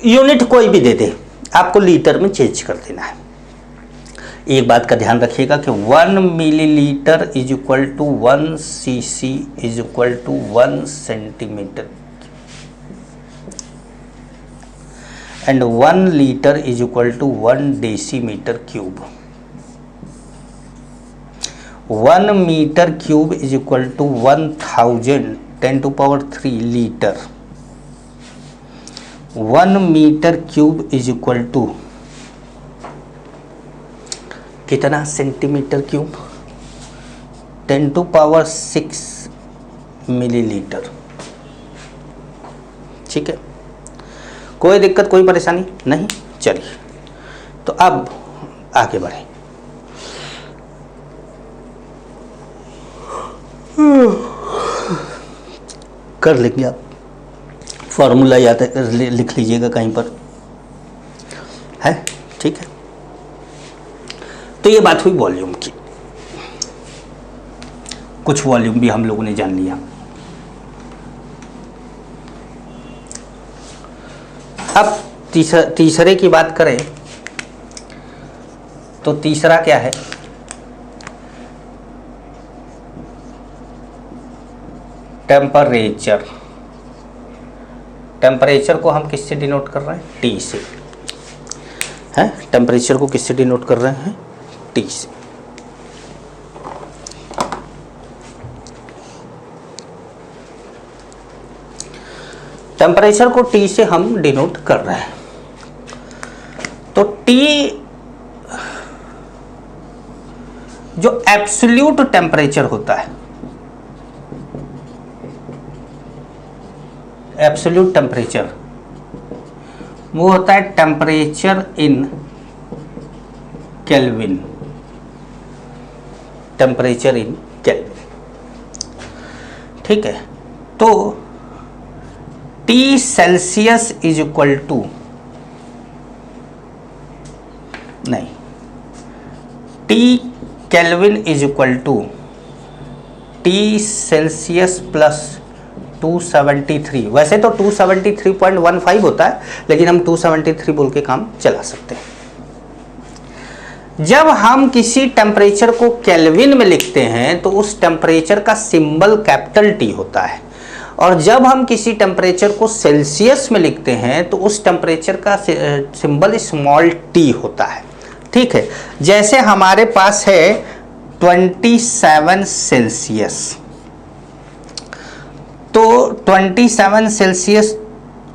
यूनिट कोई भी दे दे, आपको लीटर में चेंज कर देना है। एक बात का ध्यान रखिएगा कि 1 millilitre is equal to 1 CC is equal to 1 centimetre and 1 litre is equal to 1 decimetre cube. 1 metre cube is equal to 1000 10⁻³ litre. 1 metre cube is equal to कितना सेंटीमीटर क्यूब, 10⁻6 मिलीलीटर। ठीक है, कोई दिक्कत कोई परेशानी नहीं। चलिए तो अब आगे बढ़े। कर लेंगे आप, फॉर्मूला याद लिख लीजिएगा कहीं पर, है ठीक है। तो ये बात हुई वॉल्यूम की, कुछ वॉल्यूम भी हम लोगों ने जान लिया। अब तीसरे की बात करें तो तीसरा क्या है, टेम्परेचर। टेम्परेचर को हम किससे डिनोट कर रहे हैं, T से, है। टेम्परेचर को किससे डिनोट कर रहे हैं, T से। टेम्परेचर को T से हम डिनोट कर रहे हैं। तो T जो एब्सोल्यूट टेम्परेचर होता है, एब्सोल्यूट टेम्परेचर वो होता है temperature in Kelvin. Temperature in Kelvin, ठीक है। तो T Celsius is equal to, नहीं, T Kelvin is equal to T Celsius plus 273। वैसे तो 273.15 होता है, लेकिन हम 273 बोल के काम चला सकते हैं। जब हम किसी टेम्परेचर को केल्विन में लिखते हैं तो उस टेम्परेचर का सिंबल कैपिटल T होता है, और जब हम किसी टेम्परेचर को सेल्सियस में लिखते हैं तो उस टेम्परेचर का सिंबल स्मॉल t होता है। ठीक है, जैसे हमारे पास है 27 सेल्सियस, तो 27 सेल्सियस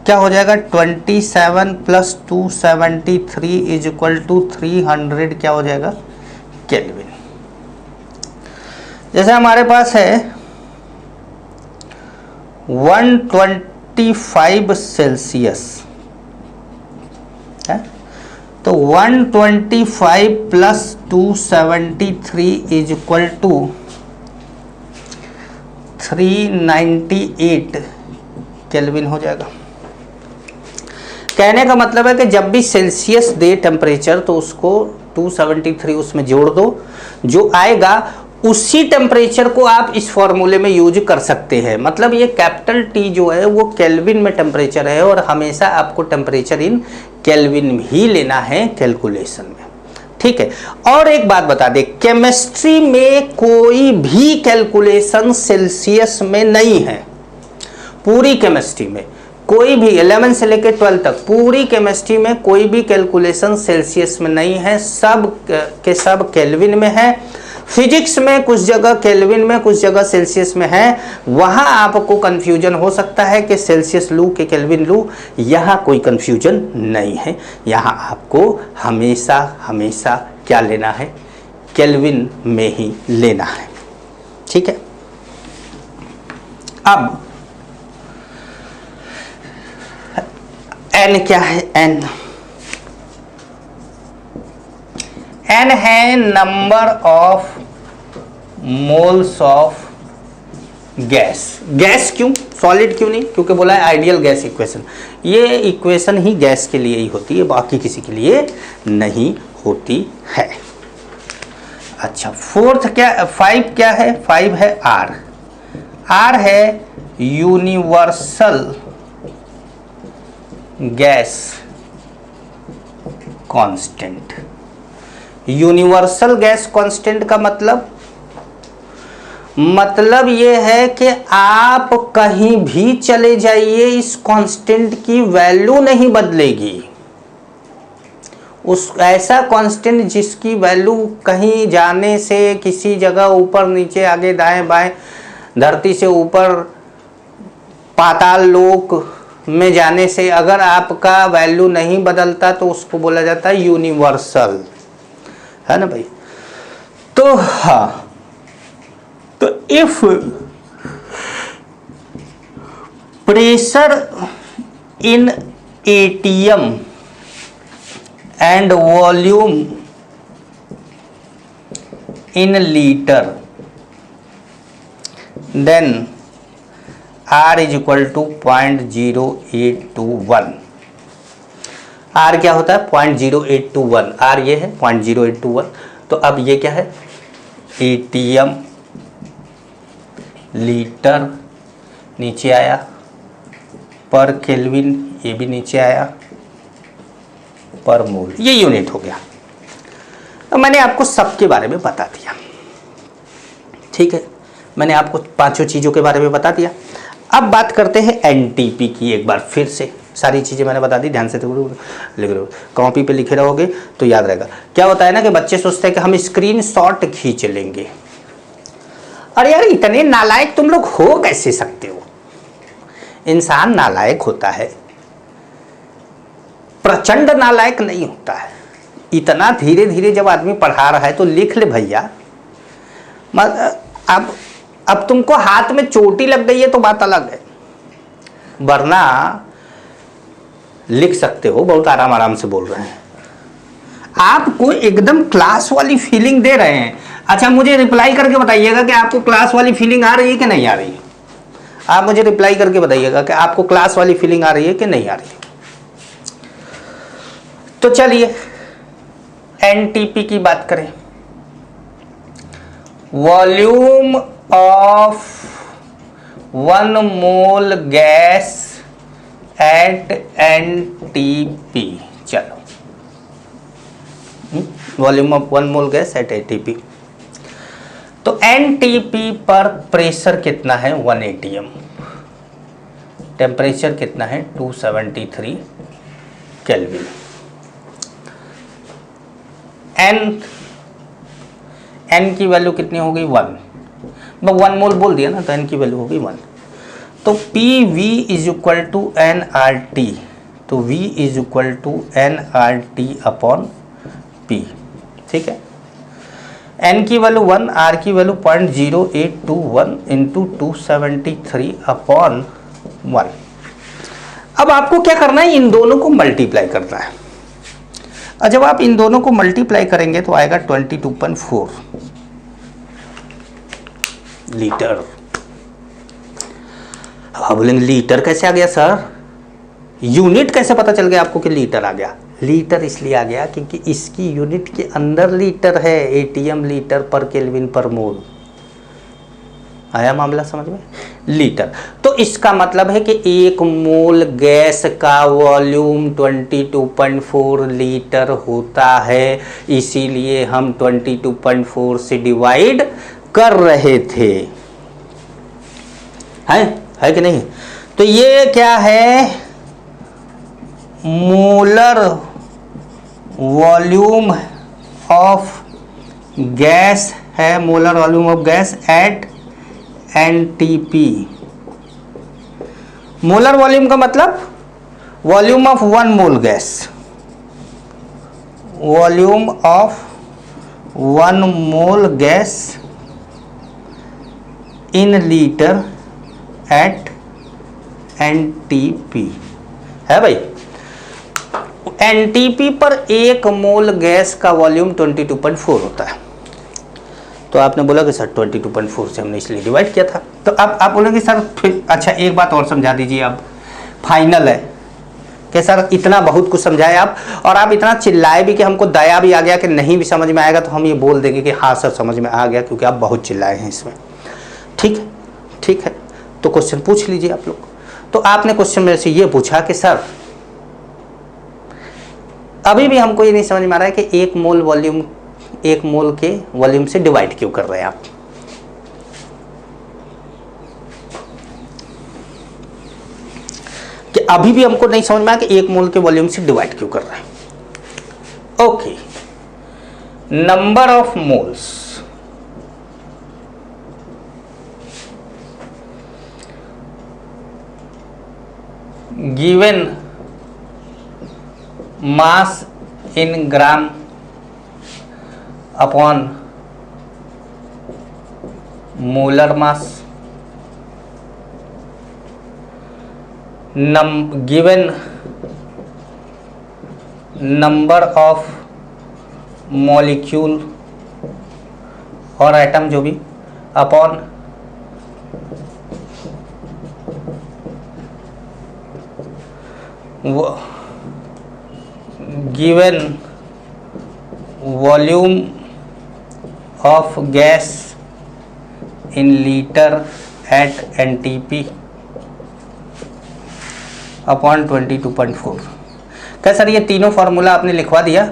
क्या हो जाएगा, 27 प्लस 273 इज इक्वल टू 300 क्या हो जाएगा, केल्विन। जैसे हमारे पास है 120 125 सेल्सियस है, तो 125 plus 273 is equal to 398 Kelvin हो जाएगा। कहने का मतलब है कि जब भी सेल्सियस दे टेम्परेचर तो उसको 273 उसमें जोड़ दो, जो आएगा उसी टेम्परेचर को आप इस फॉर्मूले में यूज कर सकते हैं। मतलब ये कैपिटल टी जो है वो केल्विन में टेम्परेचर है और हमेशा आपको टेम्परेचर इन केल्विन ही लेना है कैलकुलेशन में, ठीक है। और एक बात बता दें, केमिस्ट्री में कोई भी कैलकुलेशन सेल्सियस में नहीं है। पूरी केमिस्ट्री में कोई भी 11 से लेकर 12 तक पूरी केमिस्ट्री में कोई भी कैलकुलेशन सेल्सियस में नहीं है, सब के सब केल्विन में है। फिजिक्स में कुछ जगह केल्विन में कुछ जगह सेल्सियस में है, वहां आपको कंफ्यूजन हो सकता है कि सेल्सियस लूं कि केल्विन लूं, यहां कोई कंफ्यूजन नहीं है। यहां आपको हमेशा हमेशा क्या लेना है, केल्विन में ही लेना है, ठीक है। अब n क्या है, n है number of moles of gas. Gas क्यों, सॉलिड क्यों नहीं, क्योंकि बोला है आइडियल गैस इक्वेशन। ये इक्वेशन ही गैस के लिए ही होती है, बाकी किसी के लिए नहीं होती है। अच्छा, फोर्थ क्या, 5 क्या है, 5 है R। R है universal gas constant. Universal gas constant का मतलब ये है कि आप कहीं भी चले जाइए, इस कांस्टेंट की वैल्यू नहीं बदलेगी। उस ऐसा कांस्टेंट जिसकी वैल्यू कहीं जाने से, किसी जगह ऊपर नीचे आगे दाएं बाएं, धरती से ऊपर पाताल लोक में जाने से अगर आपका वैल्यू नहीं बदलता तो उसको बोला जाता है यूनिवर्सल, है ना भाई। तो हाँ, तो if pressure in ATM and volume in litre, then R is equal to 0.0821। R क्या होता है, 0.0821। R ये है 0.0821। तो अब ये क्या है, एटीएम, लीटर नीचे आया, पर केल्विन ये भी नीचे आया, पर मोल ये यूनिट हो गया। तो मैंने आपको सबके बारे में बता दिया, ठीक है। मैंने आपको पांचों चीज़ों के बारे में बता दिया। अब बात करते हैं एनटीपी की। एक बार फिर से सारी चीज़ें मैंने बता दी, ध्यान से लिख रहे हो, कॉपी पे लिखे रहोगे तो याद रहेगा। क्या होता है ना कि बच्चे सोचते हैं कि हम स्क्रीनशॉट खींच लेंगे। अरे यार, इतने नालायक तुम लोग हो कैसे सकते हो? इंसान नालायक होता है, प्रचंड नालायक नहीं होता है। इतना धीरे धीरे जब आदमी पढ़ा रहा है तो लिख ले भैया। अब तुमको हाथ में चोटी लग गई है तो बात अलग है, वरना लिख सकते हो। बहुत आराम आराम से बोल रहे हैं, आपको एकदम क्लास वाली फीलिंग दे रहे हैं। अच्छा, मुझे रिप्लाई करके बताइएगा कि आपको क्लास वाली फीलिंग आ रही है कि नहीं आ रही है। आप मुझे रिप्लाई करके बताइएगा कि आपको क्लास वाली फीलिंग आ रही है कि नहीं आ रही है। तो चलिए एनटीपी की बात करें। Volume of 1 mole gas at NTP. चलो, volume of 1 mole gas at ATP. तो एनटीपी पर प्रेशर कितना है, 1 atm। टेम्परेचर कितना है, 273 केल्विन। एन की वैल्यू कितनी हो गई, 1। 1 मोल बोल दिया ना, तो एन की वैल्यू हो गई 1। तो P V is equal to N R T. तो V is equal to N R T upon P, ठीक है। एन की वैल्यू 1, आर की वैल्यू 0.0821 इंटू 273 अपॉन 1। अब आपको क्या करना है, इन दोनों को मल्टीप्लाई करना है। और जब आप इन दोनों को मल्टीप्लाई करेंगे तो आएगा 22.4 लीटर। अब बोलेंगे लीटर कैसे आ गया सर, यूनिट कैसे पता चल गया आपको कि लीटर आ गया? लीटर इसलिए आ गया क्योंकि इसकी यूनिट के अंदर लीटर है, एटीएम लीटर पर केल्विन पर मोल। आया मामला समझ में? लीटर। तो इसका मतलब है कि एक मोल गैस का वॉल्यूम 22.4 लीटर होता है, इसीलिए हम 22.4 से डिवाइड कर रहे थे। है कि नहीं? तो ये क्या है, मोलर वॉल्यूम ऑफ गैस है, molar volume of gas at NTP. Molar volume का मतलब volume of 1 mole gas, volume of 1 mole gas in litre at NTP है भाई। एनटीपी पर एक मोल गैस का वॉल्यूम 22.4 होता है। तो आपने बोला कि सर 22.4 से हमने इसलिए डिवाइड किया था। तो अब आप बोलेंगे सर फिर अच्छा एक बात और समझा दीजिए, अब फाइनल है कि सर इतना बहुत कुछ समझाए आप, और आप इतना चिल्लाए भी कि हमको दया भी आ गया कि नहीं भी समझ में आएगा तो हम ये बोल देंगे कि हाँ सर समझ में आ गया, क्योंकि आप बहुत चिल्लाए हैं इसमें। ठीक है, ठीक है। तो क्वेश्चन पूछ लीजिए आप लोग। तो आपने क्वेश्चन मेरे से ये पूछा कि सर अभी भी हमको ये नहीं समझ में आ रहा है कि एक मोल वॉल्यूम, एक मोल के वॉल्यूम से डिवाइड क्यों कर रहे हैं आप? कि अभी भी हमको नहीं समझ में आया कि एक मोल के वॉल्यूम से डिवाइड क्यों कर रहे हैं। Okay, number of moles, given mass in gram upon molar mass, given number of molecule और एटम जो भी upon given volume of gas in litre at NTP upon 22.4। क्या सर ये तीनों फार्मूला आपने लिखवा दिया,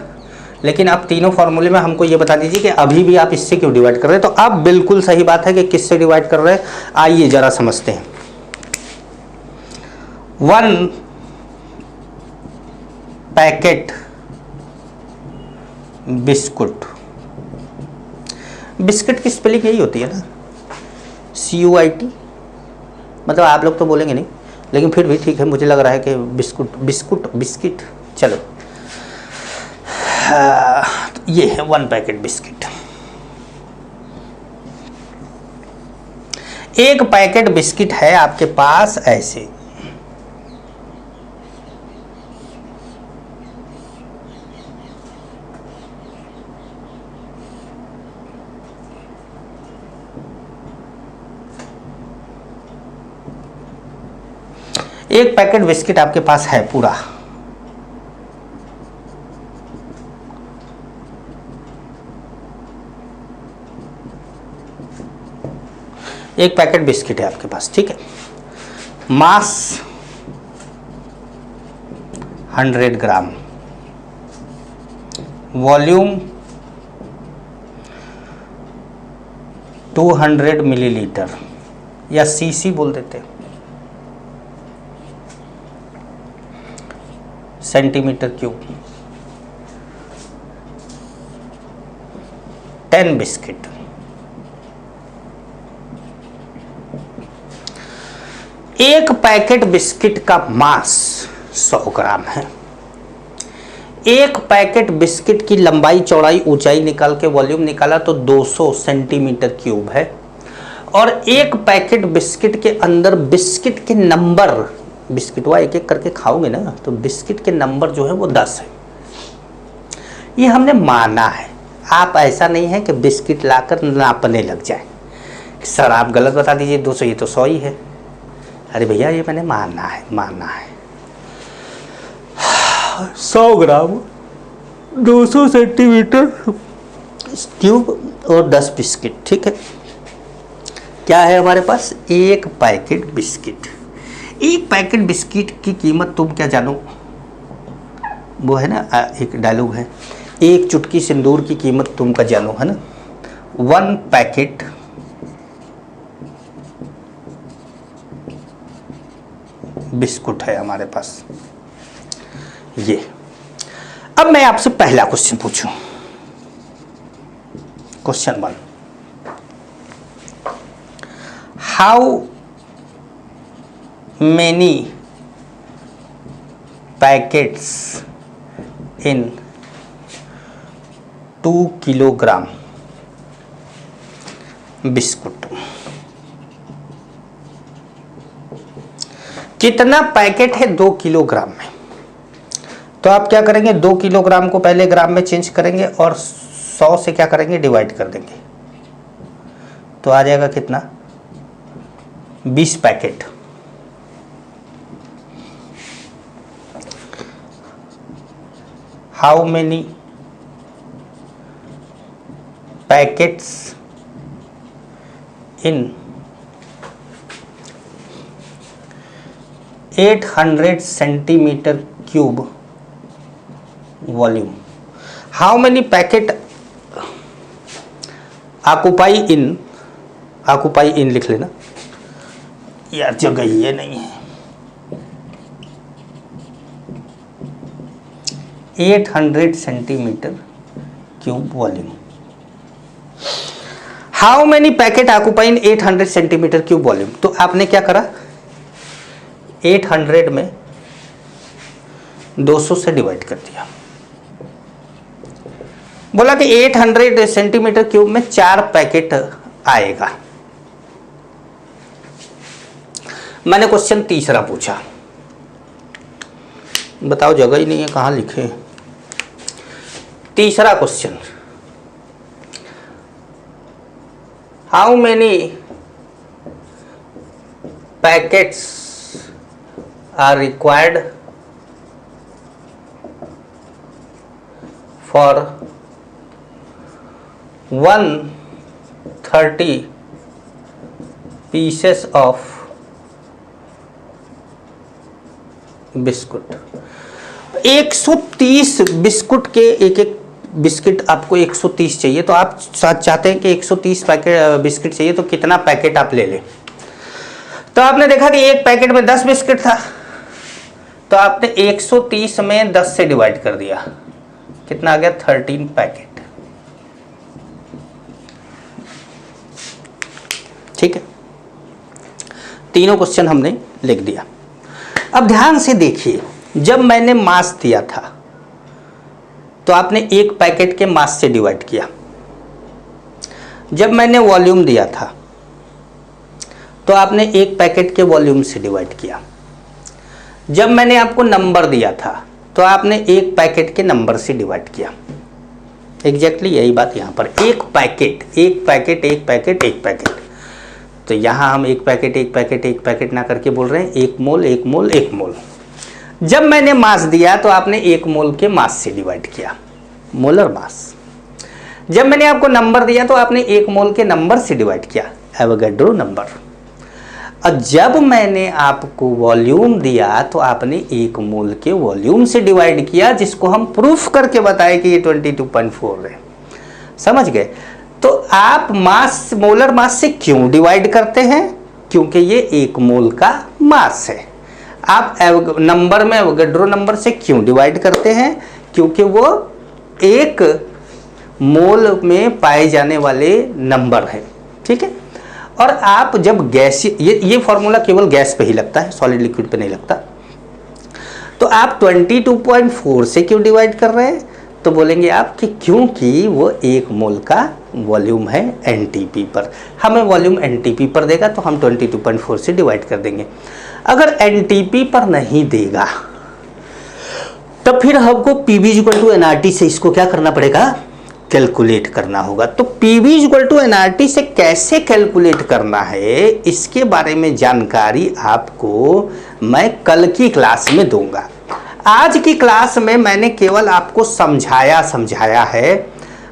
लेकिन अब तीनों फार्मूले में हमको ये बता दीजिए कि अभी भी आप इससे क्यों डिवाइड कर रहे हैं? तो अब बिल्कुल सही बात है कि किससे डिवाइड कर रहे हैं, आइए जरा समझते हैं। 1 पैकेट बिस्कुट, बिस्किट की स्पेलिंग यही होती है ना, CUIT। मतलब आप लोग तो बोलेंगे नहीं, लेकिन फिर भी ठीक है, मुझे लग रहा है कि बिस्कुट बिस्कुट बिस्किट। चलो ये है 1 पैकेट बिस्किट। एक पैकेट बिस्किट है आपके पास ऐसे, एक पैकेट बिस्किट आपके पास है पूरा, एक पैकेट बिस्किट है आपके पास, ठीक है। मास 100 ग्राम, वॉल्यूम 200 मिलीलीटर या सीसी बोल देते हैं, सेंटीमीटर क्यूब। 10 बिस्किट, एक पैकेट बिस्किट का मास 100 ग्राम है। एक पैकेट बिस्किट की लंबाई चौड़ाई ऊंचाई निकाल के वॉल्यूम निकाला तो 200 सेंटीमीटर क्यूब है। और एक पैकेट बिस्किट के अंदर बिस्किट के नंबर बिस्किटवा एक एक करके खाओगे ना तो बिस्किट के नंबर जो है वो 10 है। ये हमने माना है। आप ऐसा नहीं है कि बिस्किट लाकर नापने लग जाए, सर आप गलत बता दीजिए 200, ये तो 100 ही है। अरे भैया ये मैंने माना है 100 ग्राम 200 सेंटीमीटर क्यूब और 10 बिस्किट, ठीक है। क्या है हमारे पास? एक पैकेट बिस्किट। एक पैकेट बिस्किट की कीमत तुम क्या जानो? वो है ना, एक डायलॉग है, एक चुटकी सिंदूर की कीमत तुम क्या जानो, है ना। 1 पैकेट बिस्कुट है हमारे पास ये। अब मैं आपसे पहला क्वेश्चन पूछूं, question 1, how many packets in 2 kilogram biscuit? कितना पैकेट है 2 किलोग्राम में? तो आप क्या करेंगे, 2 किलोग्राम को पहले ग्राम में चेंज करेंगे और 100 से क्या करेंगे, डिवाइड कर देंगे। तो आ जाएगा कितना, 20 packet. How many packets in 800 centimetre cube volume? How many packet occupy in लिख लेना यार, जगह ये नहीं है। 800 centimetre cube volume. How many packet occupy in 800 centimetre cube volume? तो आपने क्या करा, 800 में 200 से डिवाइड कर दिया। बोला कि 800 सेंटीमीटर क्यूब में 4 पैकेट आएगा। मैंने क्वेश्चन तीसरा पूछा, बताओ जगह ही नहीं है, कहां लिखे। तीसरा question, how many packets are required for 130 pieces of biscuit? 130 biscuit के, एक बिस्किट आपको 130 चाहिए, तो आप चाहते हैं कि 130 पैकेट बिस्किट चाहिए, तो कितना पैकेट आप ले लें? तो आपने देखा कि एक पैकेट में 10 बिस्किट था, तो आपने 130 में 10 से डिवाइड कर दिया, कितना आ गया, 13 पैकेट। ठीक है, तीनों क्वेश्चन हमने लिख दिया। अब ध्यान से देखिए, जब मैंने मास दिया था तो आपने एक पैकेट के मास से डिवाइड किया। जब मैंने वॉल्यूम दिया था तो आपने एक पैकेट के वॉल्यूम से डिवाइड किया। जब मैंने आपको नंबर दिया था तो आपने एक पैकेट के नंबर से डिवाइड किया। एग्जैक्टली यही बात यहाँ पर, एक पैकेट। तो यहाँ हम एक पैकेट ना करके बोल रहे हैं एक मोल। जब मैंने मास दिया तो आपने एक मोल के मास से डिवाइड किया, मोलर मास। जब मैंने आपको नंबर दिया तो आपने एक मोल के नंबर से डिवाइड किया, एवोगैड्रो नंबर। और जब मैंने आपको वॉल्यूम दिया तो आपने एक मोल के वॉल्यूम से डिवाइड किया, जिसको हम प्रूफ करके बताए कि ये 22.4 है। समझ गए? तो आप मास, मोलर मास से क्यों डिवाइड करते हैं? क्योंकि ये एक मोल का मास है। आप नंबर में एवोगैड्रो नंबर से क्यों डिवाइड करते हैं? क्योंकि वो एक मोल में पाए जाने वाले नंबर है। ठीक है, और आप जब गैस, ये फॉर्मूला केवल गैस पे ही लगता है, सॉलिड लिक्विड पे नहीं लगता। तो आप 22.4 से क्यों डिवाइड कर रहे हैं? तो बोलेंगे आप कि क्योंकि वो एक मोल का वॉल्यूम है एनटीपी पर, हमें वॉल्यूम एनटीपी पर देगा तो हम 22.4 से डिवाइड कर देंगे। अगर एनटीपी पर नहीं देगा तब फिर हमको पीवी इक्वल टू एनआरटी से इसको क्या करना पड़ेगा, कैलकुलेट करना होगा। तो पीवी इक्वल टू एनआरटी से कैसे कैलकुलेट करना है इसके बारे में जानकारी आपको मैं कल की क्लास में दूंगा। आज की क्लास में मैंने केवल आपको समझाया है,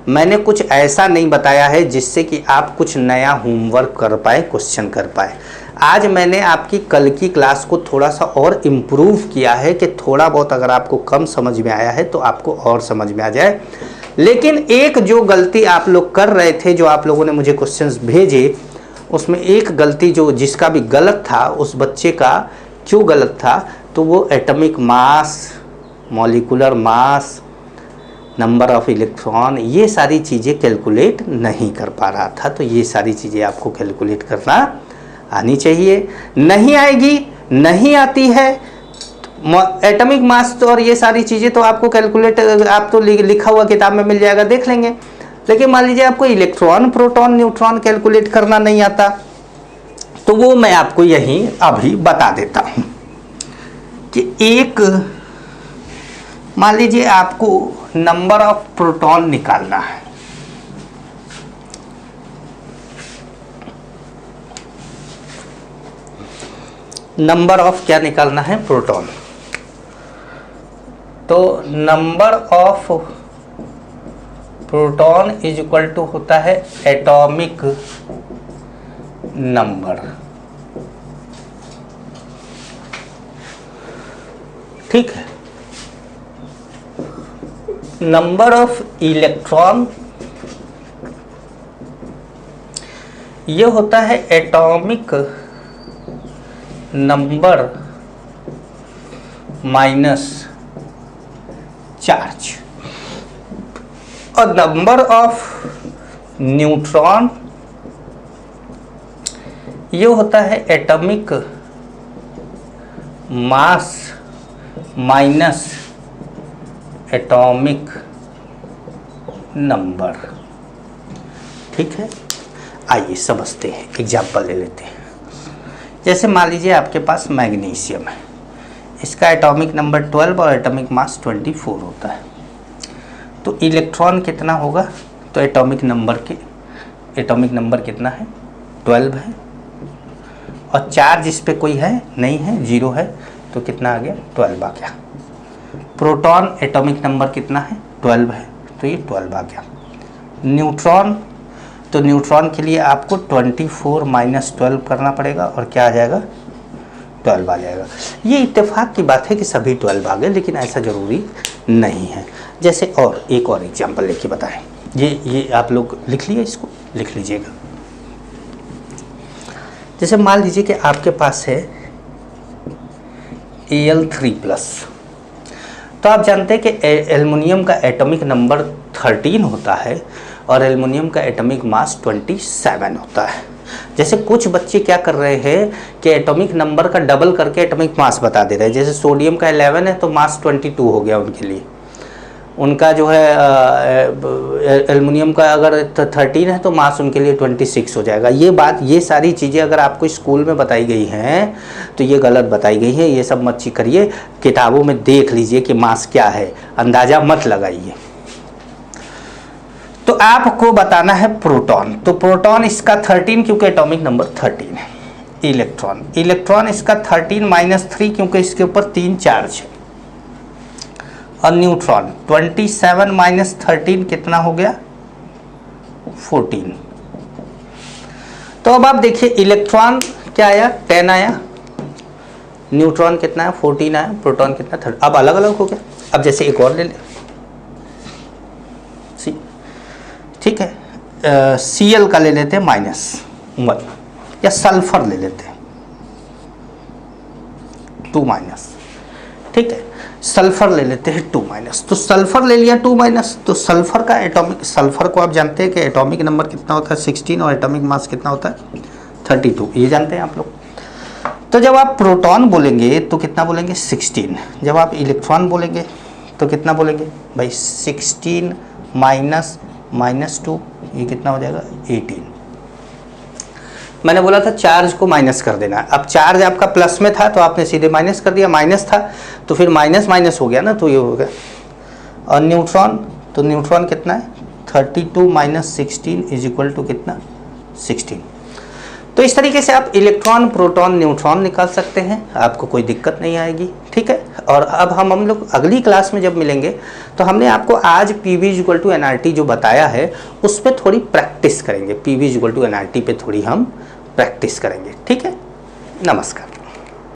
मैंने कुछ ऐसा नहीं बताया है जिससे कि आप कुछ नया होमवर्क कर पाए, क्वेश्चन कर पाए। आज मैंने आपकी कल की क्लास को थोड़ा सा और इम्प्रूव किया है कि थोड़ा बहुत अगर आपको कम समझ में आया है तो आपको और समझ में आ जाए। लेकिन एक जो गलती आप लोग कर रहे थे, जो आप लोगों ने मुझे क्वेश्चंस भेजे, उसमें एक गलती जो जिसका भी गलत था, उस बच्चे का क्यों गलत था, तो वो atomic mass, molecular mass, number of electron, ये सारी चीज़ें कैलकुलेट नहीं कर पा रहा था। तो ये सारी चीज़ें आपको कैलकुलेट करना आनी चाहिए। नहीं आएगी, नहीं आती है, एटॉमिक मास तो और ये सारी चीज़ें तो आपको कैलकुलेट, आप तो लिखा हुआ किताब में मिल जाएगा, देख लेंगे। लेकिन मान लीजिए आपको इलेक्ट्रॉन, प्रोटॉन, न्यूट्रॉन कैलकुलेट करना नहीं आता, तो वो मैं आपको यहीं अभी बता देता हूँ कि एक, मान लीजिए आपको नंबर ऑफ प्रोटॉन निकालना है। नंबर ऑफ क्या निकालना है, प्रोटॉन। तो number of proton is equal to होता है एटॉमिक नंबर, ठीक है। नंबर ऑफ इलेक्ट्रॉन ये होता है एटॉमिक नंबर माइनस चार्ज, और नंबर ऑफ न्यूट्रॉन ये होता है atomic mass minus atomic number, ठीक है। आइए समझते हैं, एग्जाम्पल ले लेते हैं। जैसे मान लीजिए आपके पास मैग्नीशियम है, इसका एटॉमिक नंबर 12 और एटॉमिक मास 24 होता है। तो इलेक्ट्रॉन कितना होगा, तो एटॉमिक नंबर कितना है, 12 है, और चार्ज इस पे कोई है नहीं है, 0 है, तो कितना आ गया, 12 आ गया। प्रोटॉन एटॉमिक नंबर कितना है, 12 है, तो ये 12 आ गया। न्यूट्रॉन, तो न्यूट्रॉन के लिए आपको 24 माइनस 12 करना पड़ेगा, और क्या आ जाएगा, 12 आ जाएगा। ये इत्तेफाक की बात है कि सभी 12 आ गए, लेकिन ऐसा ज़रूरी नहीं है। जैसे और एक और एग्जाम्पल लेके बताएं, ये आप लोग लिख लिए, इसको लिख लीजिएगा। जैसे मान लीजिए कि आपके पास है Al3+, तो आप जानते हैं कि एल्युमिनियम का एटॉमिक नंबर 13 होता है और एल्युमिनियम का एटॉमिक मास 27 होता है। जैसे कुछ बच्चे क्या कर रहे हैं कि एटॉमिक नंबर का डबल करके एटॉमिक मास बता दे रहे हैं। जैसे सोडियम का 11 है तो मास 22 हो गया उनके लिए, उनका जो है एल्युमिनियम का अगर 13 है तो मास उनके लिए 26 हो जाएगा। ये सारी चीज़ें अगर आपको स्कूल में बताई गई हैं तो ये गलत बताई गई हैं। ये सब मत करिए, किताबों में देख लीजिए कि मास क्या है, अंदाज़ा मत लगाइए। तो आपको बताना है प्रोटॉन, तो प्रोटॉन इसका 13 क्योंकि एटॉमिक नंबर 13 है। इलेक्ट्रॉन इसका 13 माइनस 3 क्योंकि इसके ऊपर 3 चार्ज है। और न्यूट्रॉन 27 माइनस 13 कितना हो गया, 14। तो अब आप देखिए इलेक्ट्रॉन क्या आया, 10 आया, न्यूट्रॉन कितना है, 14 आया, प्रोटॉन कितना, 13। अब अलग अलग हो गया। अब जैसे एक और ले ले, ठीक है, Cl का ले लेते हैं -1, या सल्फर ले लेते हैं 2-, ठीक है, सल्फर ले लेते हैं 2-। तो सल्फर ले लिया 2-, तो सल्फर का सल्फर को आप जानते हैं कि एटॉमिक नंबर कितना होता है, 16, और एटॉमिक मास कितना होता है, 32, ये जानते हैं आप लोग। तो जब आप प्रोटॉन बोलेंगे तो कितना बोलेंगे, 16। जब आप इलेक्ट्रॉन बोलेंगे तो कितना बोलेंगे भाई, 16 माइनस -2, ये कितना हो जाएगा, 18। मैंने बोला था चार्ज को माइनस कर देना, अब चार्ज आपका प्लस में था तो आपने सीधे माइनस कर दिया, माइनस था तो फिर माइनस माइनस हो गया ना, तो ये हो गया। और न्यूट्रॉन, तो न्यूट्रॉन कितना है 32 माइनस 16 इज इक्वल टू कितना 16। तो इस तरीके से आप इलेक्ट्रॉन प्रोटॉन न्यूट्रॉन निकाल सकते हैं, आपको कोई दिक्कत नहीं आएगी, ठीक है। और अब हम लोग अगली क्लास में जब मिलेंगे तो हमने आपको आज PV इक्वल टू NRT जो बताया है उस पर थोड़ी प्रैक्टिस करेंगे, PV इक्वल टू NRT पे थोड़ी हम प्रैक्टिस करेंगे, ठीक है। नमस्कार।